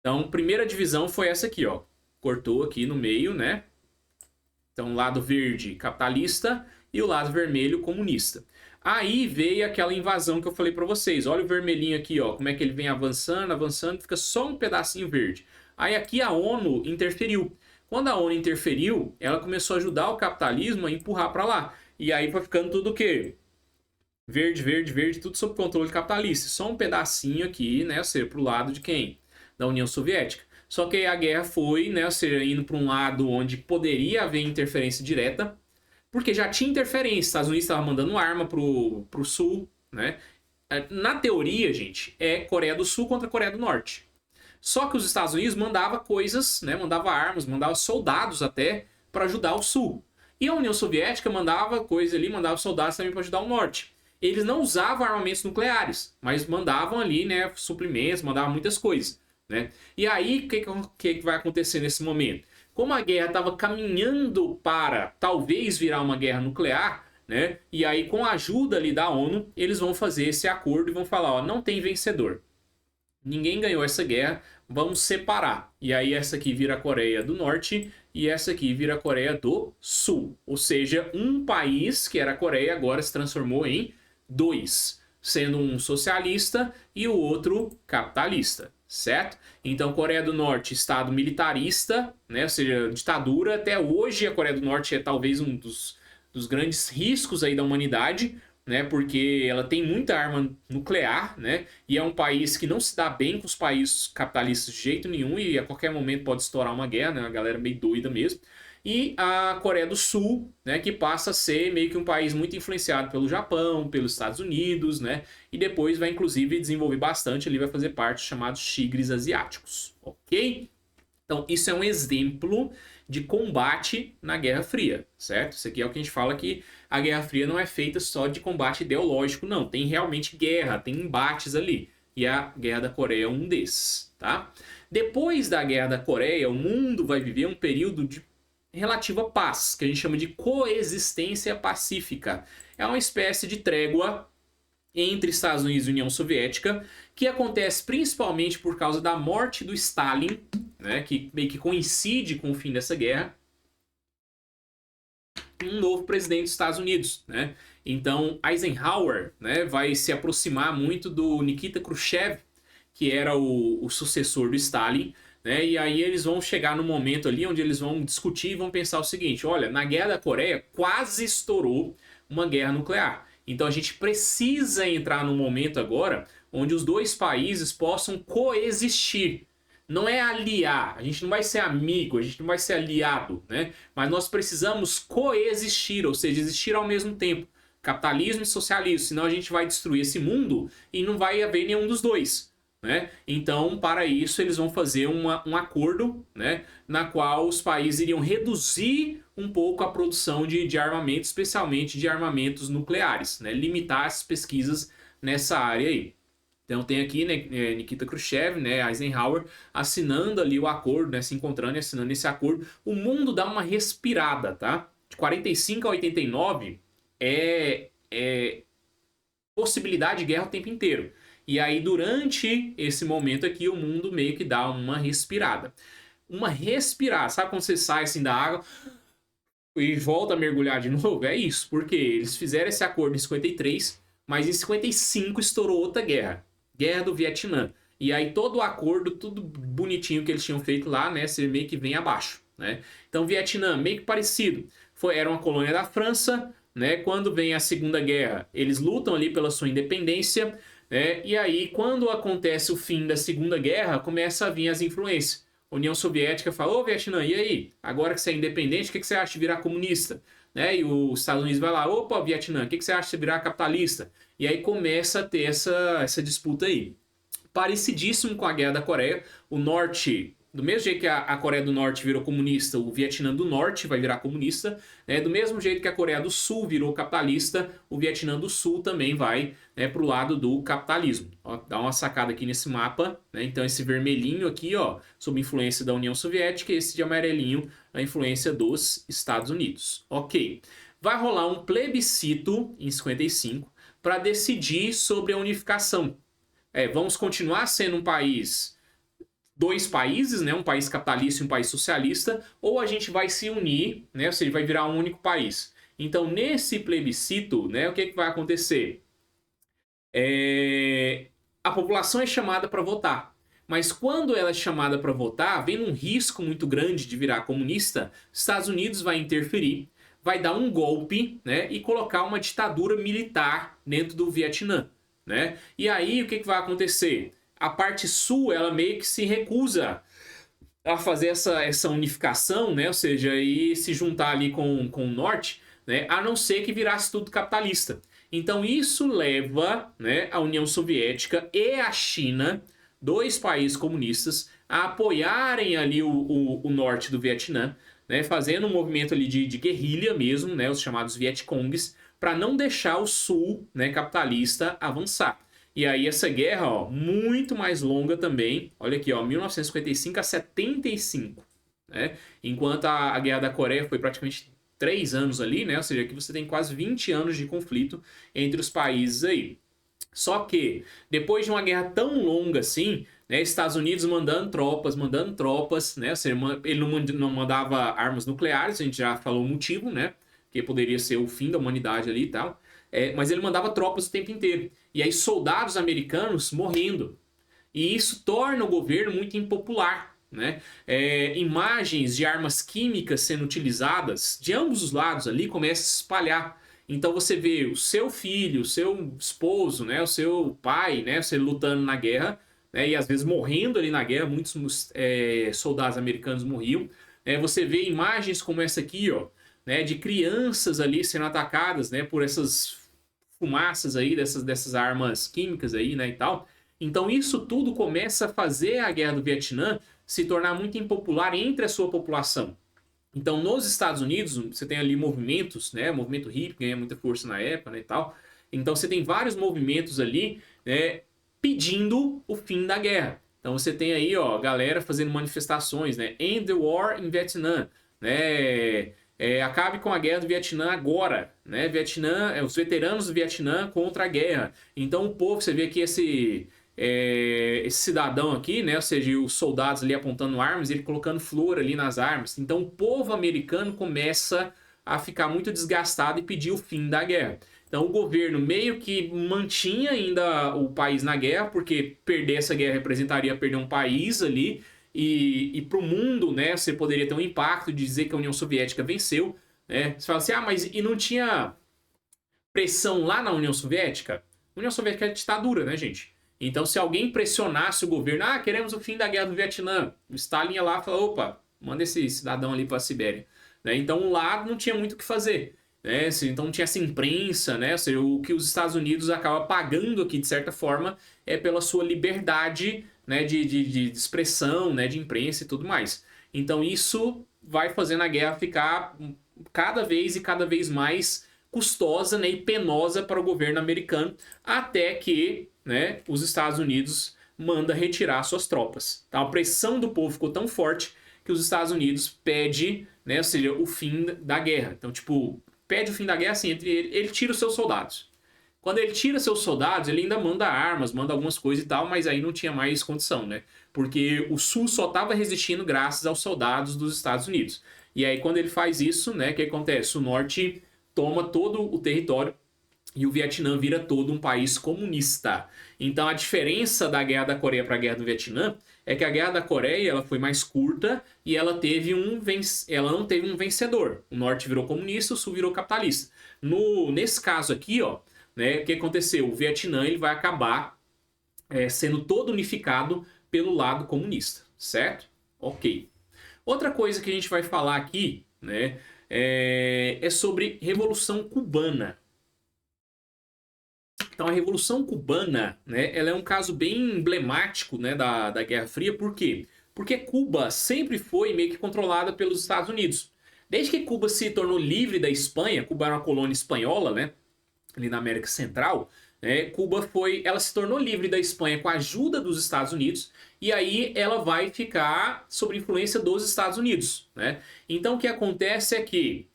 Então, a primeira divisão foi essa aqui, ó. Cortou aqui no meio, né? Então, o lado verde capitalista e o lado vermelho comunista. Aí veio aquela invasão que eu falei para vocês. Olha o vermelhinho aqui, ó, como é que ele vem avançando, avançando, fica só um pedacinho verde. Aí aqui a ONU interferiu. Quando a ONU interferiu, ela começou a ajudar o capitalismo a empurrar para lá. E aí foi ficando tudo o quê? verde, verde, verde, tudo sob controle capitalista. Só um pedacinho aqui, né, ou seja, pro lado de quem? Da União Soviética. Só que aí a guerra foi, né, ou seja, indo para um lado onde poderia haver interferência direta, porque já tinha interferência. Os Estados Unidos estavam mandando arma pro sul, né? Na teoria, gente, é Coreia do Sul contra Coreia do Norte. Só que os Estados Unidos mandava coisas, né? Mandava armas, mandava soldados até para ajudar o Sul. E a União Soviética mandava coisa ali, mandava soldados também para ajudar o Norte. Eles não usavam armamentos nucleares, mas mandavam ali, né, suprimentos, mandavam muitas coisas, né? E aí, o que vai acontecer nesse momento? Como a guerra estava caminhando para talvez virar uma guerra nuclear, né? E aí, com a ajuda ali da ONU, eles vão fazer esse acordo e vão falar, ó, não tem vencedor. Ninguém ganhou essa guerra, vamos separar. E aí essa aqui vira a Coreia do Norte e essa aqui vira a Coreia do Sul. Ou seja, um país, que era a Coreia, agora se transformou em dois, sendo um socialista e o outro capitalista, certo? Então, Coreia do Norte, estado militarista, né? Ou seja, ditadura. Até hoje a Coreia do Norte é talvez um dos grandes riscos aí da humanidade, né? Porque ela tem muita arma nuclear, né? E é um país que não se dá bem com os países capitalistas de jeito nenhum e a qualquer momento pode estourar uma guerra, né? Uma galera meio doida mesmo. E a Coreia do Sul, né, que passa a ser meio que um país muito influenciado pelo Japão, pelos Estados Unidos, né? E depois vai inclusive desenvolver bastante, ele vai fazer parte dos chamados tigres asiáticos, ok? Então, isso é um exemplo de combate na Guerra Fria, certo? Isso aqui é o que a gente fala que a Guerra Fria não é feita só de combate ideológico, não. Tem realmente guerra, tem embates ali. E a Guerra da Coreia é um desses, tá? Depois da Guerra da Coreia, o mundo vai viver um período de relativa paz, que a gente chama de coexistência pacífica. É uma espécie de trégua entre Estados Unidos e União Soviética, que acontece principalmente por causa da morte do Stalin, né, que meio que coincide com o fim dessa guerra, um novo presidente dos Estados Unidos, né? Então Eisenhower, né, vai se aproximar muito do Nikita Khrushchev, que era o sucessor do Stalin, né? E aí eles vão chegar no momento ali onde eles vão discutir e vão pensar o seguinte: olha, na Guerra da Coreia quase estourou uma guerra nuclear. Então a gente precisa entrar num momento agora onde os dois países possam coexistir. Não é aliar, a gente não vai ser amigo, a gente não vai ser aliado, né? Mas nós precisamos coexistir, ou seja, existir ao mesmo tempo. Capitalismo e socialismo, senão a gente vai destruir esse mundo e não vai haver nenhum dos dois, né? Então, para isso, eles vão fazer um acordo, né, na qual os países iriam reduzir um pouco a produção de armamento, especialmente de armamentos nucleares, né? Limitar as pesquisas nessa área aí. Então tem aqui, né, Nikita Khrushchev, né, Eisenhower, assinando ali o acordo, né, se encontrando e assinando esse acordo. O mundo dá uma respirada, tá? De 45 a 89 é possibilidade de guerra o tempo inteiro. E aí, durante esse momento aqui, o mundo meio que dá uma respirada. Uma respirada, sabe quando você sai assim da água e volta a mergulhar de novo? É isso, porque eles fizeram esse acordo em 53, mas em 55 estourou outra guerra. Guerra do Vietnã. E aí todo o acordo, tudo bonitinho que eles tinham feito lá, né, você meio que vem abaixo, né? Então, Vietnã, meio que parecido. Era uma colônia da França, né? Quando vem a Segunda Guerra, eles lutam ali pela sua independência, né? E aí, quando acontece o fim da Segunda Guerra, começa a vir as influências. A União Soviética fala: ô Vietnã, e aí? Agora que você é independente, o que você acha de virar comunista? Né? E os Estados Unidos vai lá: opa, Vietnã, o que você acha de virar capitalista? E aí começa a ter essa disputa aí. Parecidíssimo com a Guerra da Coreia. O Norte, do mesmo jeito que a Coreia do Norte virou comunista, o Vietnã do Norte vai virar comunista, né? Do mesmo jeito que a Coreia do Sul virou capitalista, o Vietnã do Sul também vai, né, para o lado do capitalismo. Ó, dá uma sacada aqui nesse mapa, né? Então esse vermelhinho aqui, ó, sob influência da União Soviética, e esse de amarelinho, a influência dos Estados Unidos. Ok. Vai rolar um plebiscito em 55 para decidir sobre a unificação. Vamos continuar sendo um país, dois países, né? Um país capitalista e um país socialista, ou a gente vai se unir, né? Ou seja, vai virar um único país. Então, nesse plebiscito, né, o que vai acontecer? A população é chamada para votar. Mas quando ela é chamada para votar, vem um risco muito grande de virar comunista, Estados Unidos vai interferir, vai dar um golpe, né, e colocar uma ditadura militar dentro do Vietnã, né? E aí o que vai acontecer? A parte sul, ela meio que se recusa a fazer essa unificação, né? Ou seja, e se juntar ali com o norte, né? A não ser que virasse tudo capitalista. Então isso leva, né, a União Soviética e a China, dois países comunistas, a apoiarem ali o norte do Vietnã, né, fazendo um movimento ali de guerrilha mesmo, né, os chamados Vietcongs, para não deixar o sul, né, capitalista avançar. E aí essa guerra, ó, muito mais longa também, olha aqui, ó, 1955 a 75, né, enquanto a Guerra da Coreia foi praticamente 3 anos ali, né, ou seja, aqui você tem quase 20 anos de conflito entre os países aí. Só que, depois de uma guerra tão longa assim, né, Estados Unidos mandando tropas, né, ou seja, ele não mandava armas nucleares, a gente já falou o motivo, né, que poderia ser o fim da humanidade ali e tal, mas ele mandava tropas o tempo inteiro. E aí soldados americanos morrendo. E isso torna o governo muito impopular, né? Imagens de armas químicas sendo utilizadas de ambos os lados ali começam a se espalhar. Então você vê o seu filho, o seu esposo, né, o seu pai, né, você lutando na guerra, né, e às vezes morrendo ali na guerra, muitos soldados americanos morriam. Você vê imagens como essa aqui, ó, né, de crianças ali sendo atacadas, né, por essas fumaças aí dessas armas químicas aí, né, e tal. Então isso tudo começa a fazer a guerra do Vietnã se tornar muito impopular entre a sua população. Então, nos Estados Unidos, você tem ali movimentos, né? O movimento hippie ganha muita força na época, né, e tal. Então, você tem vários movimentos ali, né, pedindo o fim da guerra. Então, você tem aí, ó, galera fazendo manifestações, né? End the war in Vietnam, né? Acabe com a guerra do Vietnã agora, né? Vietnã, os veteranos do Vietnã contra a guerra. Então, o povo, você vê aqui esse cidadão aqui, né? Ou seja, os soldados ali apontando armas, ele colocando flor ali nas armas. Então o povo americano começa a ficar muito desgastado e pedir o fim da guerra. Então o governo meio que mantinha ainda o país na guerra, porque perder essa guerra representaria perder um país ali, e para o mundo, né, você poderia ter um impacto de dizer que a União Soviética venceu, né? Você fala assim, ah, mas e não tinha pressão lá na União Soviética? A União Soviética é ditadura, né, gente? Então, se alguém pressionasse o governo, queremos o fim da guerra do Vietnã, o Stalin ia lá e falou, opa, manda esse cidadão ali para a Sibéria. Né? Então, lá não tinha muito o que fazer. Né? Então, não tinha essa imprensa, né? Ou seja, o que os Estados Unidos acaba pagando aqui, de certa forma, é pela sua liberdade, né, de expressão, né, de imprensa e tudo mais. Então, isso vai fazendo a guerra ficar cada vez mais custosa, né, e penosa para o governo americano, até que, né, os Estados Unidos manda retirar suas tropas. Então, a pressão do povo ficou tão forte que os Estados Unidos pede, né, ou seja, o fim da guerra. Então, tipo, pede o fim da guerra assim, ele tira os seus soldados. Quando ele tira seus soldados, ele ainda manda armas, manda algumas coisas e tal, mas aí não tinha mais condição, né? Porque o Sul só estava resistindo graças aos soldados dos Estados Unidos. E aí, quando ele faz isso, né, o que acontece? O Norte toma todo o território e o Vietnã vira todo um país comunista. Então a diferença da Guerra da Coreia para a Guerra do Vietnã é que a Guerra da Coreia ela foi mais curta e ela não teve um vencedor. O Norte virou comunista, o Sul virou capitalista. Nesse caso aqui, ó, né, o que aconteceu? O Vietnã ele vai acabar sendo todo unificado pelo lado comunista, certo? Ok. Outra coisa que a gente vai falar aqui, né, é sobre Revolução Cubana. Então a Revolução Cubana, né, ela é um caso bem emblemático, né, da Guerra Fria. Por quê? Porque Cuba sempre foi meio que controlada pelos Estados Unidos. Desde que Cuba se tornou livre da Espanha, Cuba era uma colônia espanhola, né, ali na América Central, né, ela se tornou livre da Espanha com a ajuda dos Estados Unidos, e aí ela vai ficar sob influência dos Estados Unidos. Né? Então o que acontece é que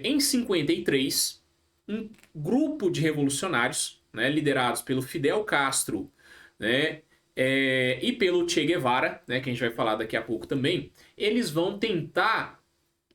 em 53 um grupo de revolucionários, né, liderados pelo Fidel Castro, né, e pelo Che Guevara, né, que a gente vai falar daqui a pouco também, eles vão tentar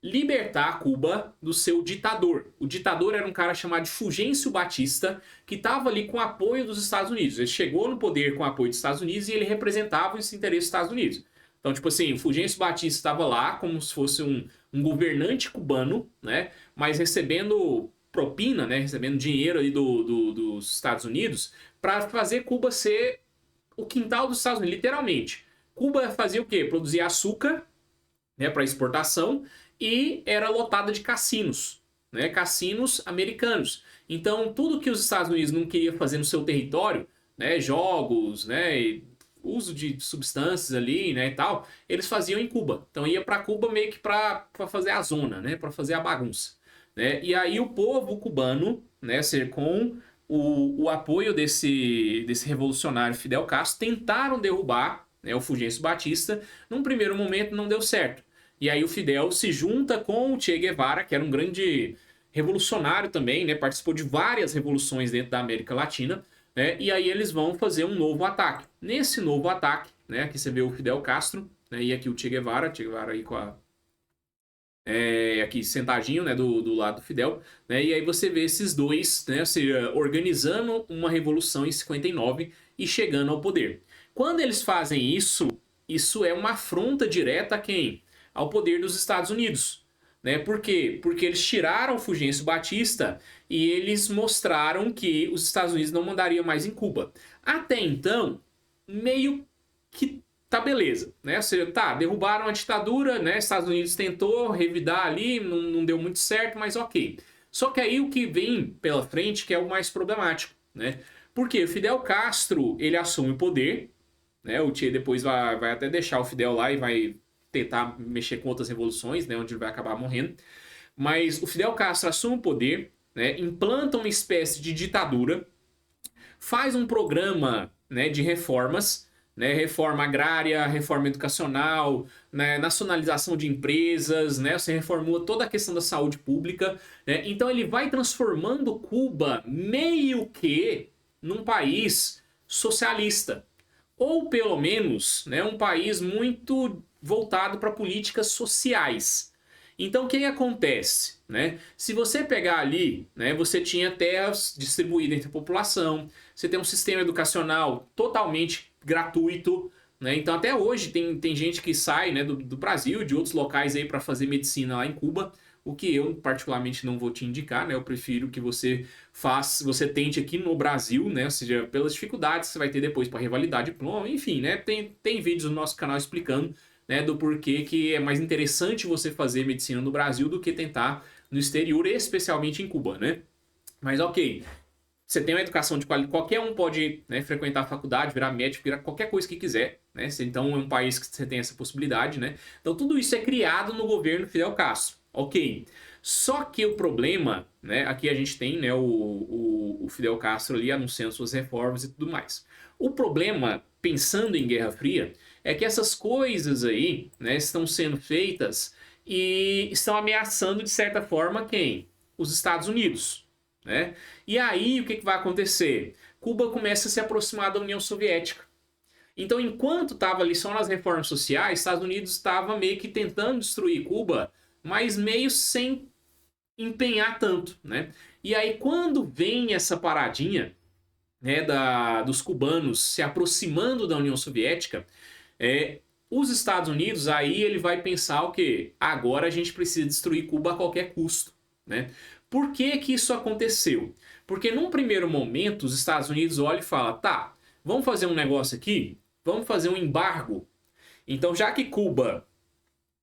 libertar Cuba do seu ditador. O ditador era um cara chamado Fulgêncio Batista, que estava ali com o apoio dos Estados Unidos. Ele chegou no poder com o apoio dos Estados Unidos e ele representava os interesses dos Estados Unidos. Então, tipo assim, o Fulgêncio Batista estava lá como se fosse um governante cubano, né? Mas recebendo propina, né? Recebendo dinheiro aí dos Estados Unidos para fazer Cuba ser o quintal dos Estados Unidos, literalmente. Cuba fazia o quê? Produzia açúcar, né, para exportação e era lotada de cassinos, né? Cassinos americanos. Então, tudo que os Estados Unidos não queria fazer no seu território, né? Jogos, né? Uso de substâncias ali, né, e tal, eles faziam em Cuba. Então ia para Cuba meio que para fazer a zona, né, para fazer a bagunça, né? E aí o povo cubano, né, com o apoio desse revolucionário Fidel Castro, tentaram derrubar, né, o Fulgêncio Batista. Num primeiro momento não deu certo. E aí o Fidel se junta com o Che Guevara, que era um grande revolucionário também, né, participou de várias revoluções dentro da América Latina, né? E aí eles vão fazer um novo ataque. Nesse novo ataque, né, aqui você vê o Fidel Castro, né, e aqui o Che Guevara aí com a aqui sentadinho, né, do lado do Fidel, né, e aí você vê esses dois, né, ou seja, organizando uma revolução em 59 e chegando ao poder. Quando eles fazem isso, isso é uma afronta direta a quem? Ao poder dos Estados Unidos. Né? Por quê? Porque eles tiraram o Fulgêncio Batista e eles mostraram que os Estados Unidos não mandariam mais em Cuba. Até então, meio que tá beleza, né? Ou seja, tá, derrubaram a ditadura, né? Estados Unidos tentou revidar ali, não deu muito certo, mas ok. Só que aí o que vem pela frente que é o mais problemático, né? Porque o Fidel Castro, ele assume o poder, né? O Che depois vai até deixar o Fidel lá e vai tentar mexer com outras revoluções, né? Onde ele vai acabar morrendo. Mas o Fidel Castro assume o poder, né? Implanta uma espécie de ditadura, faz um programa, né, de reformas, né, reforma agrária, reforma educacional, né, nacionalização de empresas, né, você reformula toda a questão da saúde pública, né, então ele vai transformando Cuba meio que num país socialista, ou pelo menos, né, um país muito voltado para políticas sociais. Então, o que acontece? Né? Se você pegar ali, né, você tinha terras distribuídas entre a população, você tem um sistema educacional totalmente gratuito, né? Então, até hoje, tem gente que sai, né, do Brasil, de outros locais aí para fazer medicina lá em Cuba, o que eu particularmente não vou te indicar, né? Eu prefiro que você tente aqui no Brasil, né? Ou seja, pelas dificuldades que você vai ter depois para revalidar diploma, enfim, né? Tem vídeos no nosso canal explicando, né, do porquê que é mais interessante você fazer medicina no Brasil do que tentar no exterior, especialmente em Cuba, né? Mas ok, você tem uma educação de qualidade, qualquer um pode, né, frequentar a faculdade, virar médico, virar qualquer coisa que quiser, né? Então é um país que você tem essa possibilidade, né? Então tudo isso é criado no governo Fidel Castro, ok. Só que o problema, né, aqui a gente tem, né, o Fidel Castro ali anunciando suas reformas e tudo mais. O problema, pensando em Guerra Fria, é que essas coisas aí, né, estão sendo feitas e estão ameaçando, de certa forma, quem? Os Estados Unidos, né? E aí, o que vai acontecer? Cuba começa a se aproximar da União Soviética. Então, enquanto estava ali só nas reformas sociais, Estados Unidos estava meio que tentando destruir Cuba, mas meio sem empenhar tanto, né? E aí, quando vem essa paradinha, né, dos cubanos se aproximando da União Soviética, os Estados Unidos, aí ele vai pensar o quê? Agora a gente precisa destruir Cuba a qualquer custo, né? Por que que isso aconteceu? Porque num primeiro momento os Estados Unidos olham e falam, tá, vamos fazer um negócio aqui? Vamos fazer um embargo? Então, já que Cuba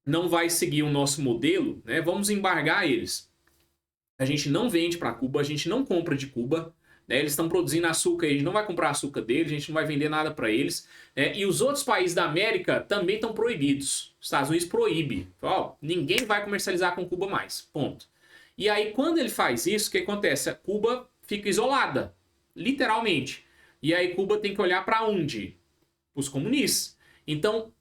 não vai seguir o nosso modelo, né, vamos embargar eles. A gente não vende para Cuba, a gente não compra de Cuba, né? Eles estão produzindo açúcar, a gente não vai comprar açúcar deles, a gente não vai vender nada para eles, né? E os outros países da América também estão proibidos. Os Estados Unidos proíbe. Ó, ninguém vai comercializar com Cuba mais. Ponto. E aí, quando ele faz isso, o que acontece? A Cuba fica isolada, literalmente. E aí, Cuba tem que olhar para onde? Os comunistas. Então,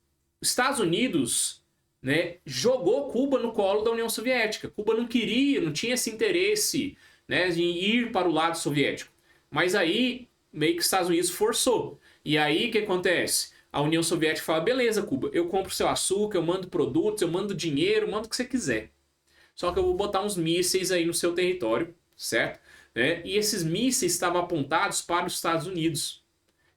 os Estados Unidos, né, jogou Cuba no colo da União Soviética. Cuba não queria, não tinha esse interesse, né, em ir para o lado soviético. Mas aí, meio que os Estados Unidos forçou. E aí, o que acontece? A União Soviética fala, beleza, Cuba, eu compro seu açúcar, eu mando produtos, eu mando dinheiro, eu mando o que você quiser. Só que eu vou botar uns mísseis aí no seu território, certo? E esses mísseis estavam apontados para os Estados Unidos.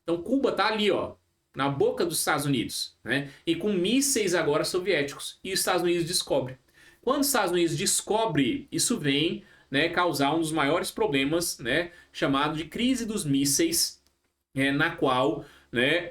Então Cuba tá ali, ó, na boca dos Estados Unidos, né? E com mísseis agora soviéticos. E os Estados Unidos descobre. Quando os Estados Unidos descobre, isso vem, né, causar um dos maiores problemas, né, chamado de crise dos mísseis, na qual, né,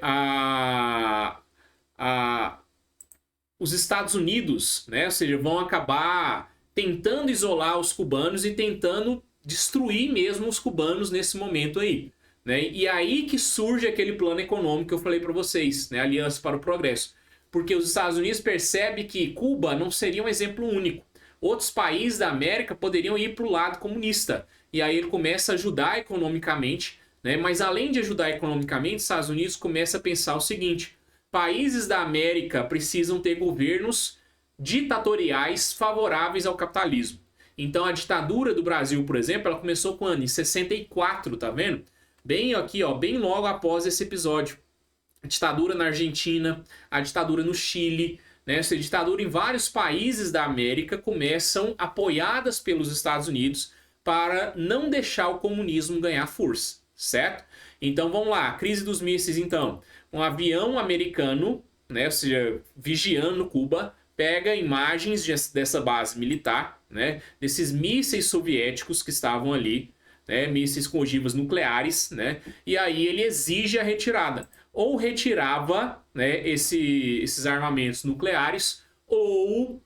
os Estados Unidos, né, ou seja, vão acabar tentando isolar os cubanos e tentando destruir mesmo os cubanos nesse momento aí. Né? E aí que surge aquele plano econômico que eu falei para vocês, né? Aliança para o Progresso. Porque os Estados Unidos percebem que Cuba não seria um exemplo único. Outros países da América poderiam ir para o lado comunista. E aí ele começa a ajudar economicamente, né? Mas além de ajudar economicamente, os Estados Unidos começa a pensar o seguinte: países da América precisam ter governos ditatoriais favoráveis ao capitalismo. Então a ditadura do Brasil, por exemplo, ela começou quando? Em 64, tá vendo? Bem aqui, ó, bem logo após esse episódio. A ditadura na Argentina, a ditadura no Chile, né? Essa ditadura em vários países da América começam apoiadas pelos Estados Unidos para não deixar o comunismo ganhar força, certo? Então vamos lá, crise dos mísseis então. Um avião americano, né, ou seja, vigiando Cuba, pega imagens dessa base militar, né, desses mísseis soviéticos que estavam ali, né, mísseis com ogivas nucleares, né, e aí ele exige a retirada. Ou retirava, né, esses armamentos nucleares, ou,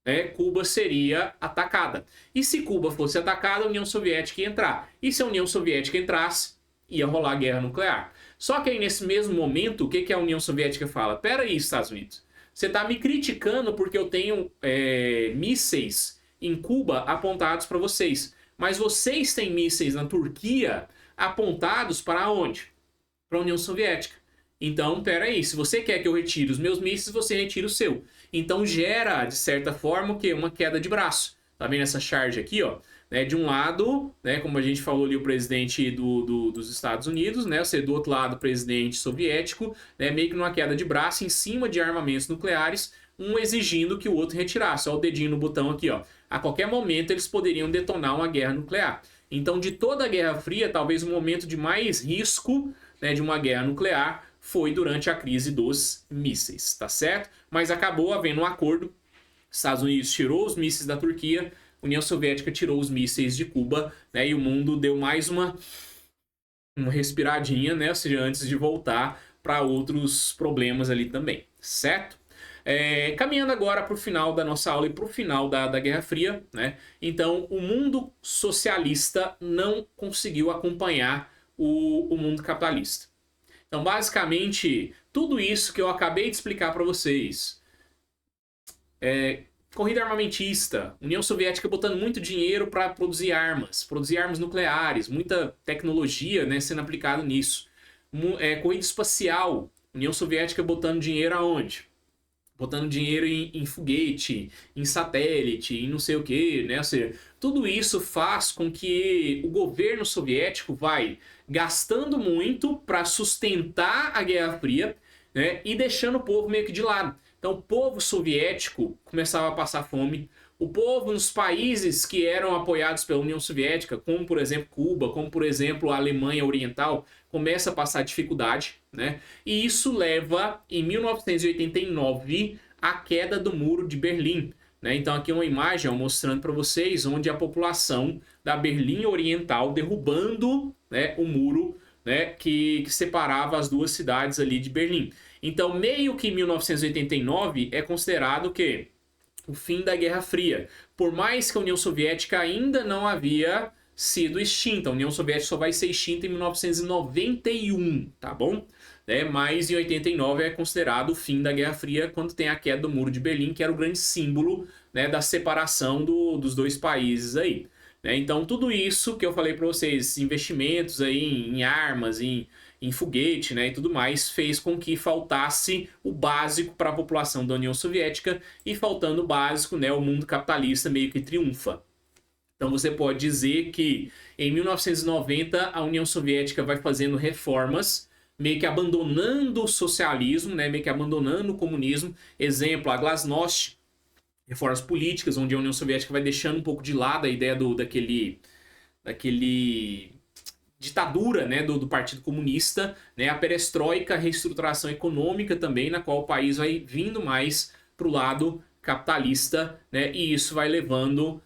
né, Cuba seria atacada. E se Cuba fosse atacada, a União Soviética ia entrar. E se a União Soviética entrasse, ia rolar guerra nuclear. Só que aí nesse mesmo momento, o que a União Soviética fala? Pera aí, Estados Unidos, você está me criticando porque eu tenho mísseis em Cuba apontados para vocês. Mas vocês têm mísseis na Turquia apontados para onde? Para a União Soviética. Então, peraí, se você quer que eu retire os meus mísseis, você retira o seu. Então gera, de certa forma, o quê? Uma queda de braço. Tá vendo essa charge aqui, ó? Né, de um lado, né, como a gente falou ali, o presidente dos Estados Unidos, né, ou seja, do outro lado, o presidente soviético, né, meio que numa queda de braço em cima de armamentos nucleares, um exigindo que o outro retirasse. Olha o dedinho no botão aqui, ó. A qualquer momento eles poderiam detonar uma guerra nuclear. Então, de toda a Guerra Fria, talvez o momento de mais risco, né, de uma guerra nuclear foi durante a crise dos mísseis, tá certo? Mas acabou havendo um acordo. Estados Unidos tirou os mísseis da Turquia, União Soviética tirou os mísseis de Cuba, né? E o mundo deu mais uma respiradinha, né? Ou seja, antes de voltar para outros problemas ali também, certo? Caminhando agora para o final da nossa aula e para o final da Guerra Fria, né? Então, o mundo socialista não conseguiu acompanhar o mundo capitalista. Então, basicamente, tudo isso que eu acabei de explicar para vocês, corrida armamentista, União Soviética botando muito dinheiro para produzir armas nucleares, muita tecnologia, né, sendo aplicada nisso. Corrida espacial, União Soviética botando dinheiro aonde? Botando dinheiro em foguete, em satélite, em não sei o que, né? Ou seja, tudo isso faz com que o governo soviético vai gastando muito para sustentar a Guerra Fria, né? E deixando o povo meio que de lado. Então o povo soviético começava a passar fome. O povo nos países que eram apoiados pela União Soviética, como por exemplo Cuba, como por exemplo a Alemanha Oriental, começa a passar dificuldade, né? E isso leva, em 1989, à queda do Muro de Berlim, né? Então aqui uma imagem mostrando para vocês onde a população da Berlim Oriental derrubando, né, o muro, né, que separava as duas cidades ali de Berlim. Então meio que 1989 é considerado que o fim da Guerra Fria. Por mais que a União Soviética ainda não havia sido extinta. A União Soviética só vai ser extinta em 1991, tá bom? Mas em 89 é considerado o fim da Guerra Fria, quando tem a queda do Muro de Berlim, que era o grande símbolo, né, da separação dos dois países aí. Então tudo isso que eu falei para vocês, investimentos aí em armas, em foguete, né, e tudo mais, fez com que faltasse o básico para a população da União Soviética, e faltando o básico, né, o mundo capitalista meio que triunfa. Então você pode dizer que em 1990 a União Soviética vai fazendo reformas, meio que abandonando o socialismo, né, meio que abandonando o comunismo. Exemplo, a Glasnost, reformas políticas, onde a União Soviética vai deixando um pouco de lado a ideia daquele ditadura, né, do Partido Comunista, né, a perestroika, a reestruturação econômica também, na qual o país vai vindo mais para o lado capitalista, né, e isso vai levando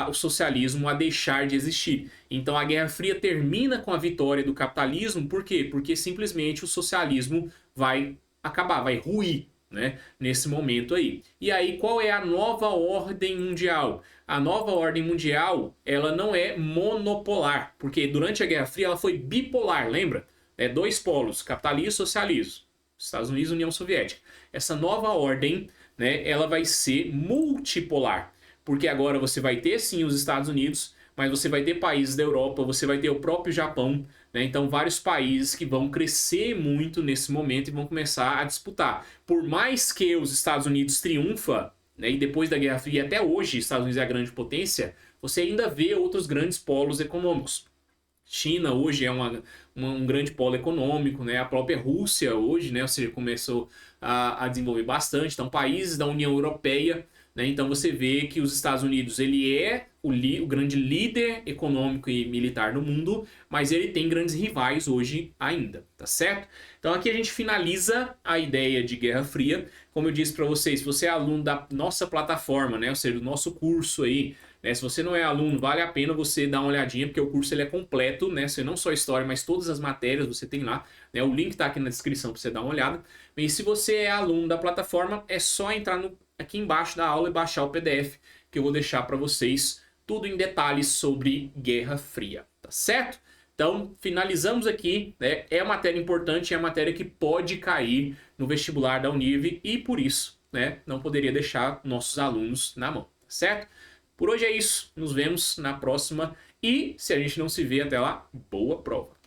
o socialismo a deixar de existir. Então a Guerra Fria termina com a vitória do capitalismo, por quê? Porque simplesmente o socialismo vai acabar, vai ruir, né, nesse momento aí. E aí, qual é a nova ordem mundial? A nova ordem mundial, ela não é monopolar, porque durante a Guerra Fria ela foi bipolar, lembra? Dois polos, capitalismo e socialismo. Estados Unidos e União Soviética. Essa nova ordem, né, ela vai ser multipolar, porque agora você vai ter sim os Estados Unidos, mas você vai ter países da Europa, você vai ter o próprio Japão, né? Então vários países que vão crescer muito nesse momento e vão começar a disputar. Por mais que os Estados Unidos triunfa, né, e depois da Guerra Fria até hoje, Estados Unidos é a grande potência, você ainda vê outros grandes polos econômicos. China hoje é um grande polo econômico, né? A própria Rússia hoje, né? Ou seja, começou a desenvolver bastante. Então, países da União Europeia, né? Então, você vê que os Estados Unidos ele é o grande líder econômico e militar no mundo, mas ele tem grandes rivais hoje ainda, tá certo? Então, aqui a gente finaliza a ideia de Guerra Fria. Como eu disse para vocês, se você é aluno da nossa plataforma, né? Ou seja, do nosso curso aí, né? Se você não é aluno, vale a pena você dar uma olhadinha, porque o curso ele é completo, né? Você não só história, mas todas as matérias você tem lá, né? O link está aqui na descrição para você dar uma olhada. E se você é aluno da plataforma, é só entrar aqui embaixo da aula e baixar o PDF, que eu vou deixar para vocês tudo em detalhes sobre Guerra Fria, tá certo? Então, finalizamos aqui, né? É uma matéria importante, é uma matéria que pode cair no vestibular da Univ e por isso, né, não poderia deixar nossos alunos na mão, tá certo? Por hoje é isso, nos vemos na próxima e se a gente não se vê até lá, boa prova!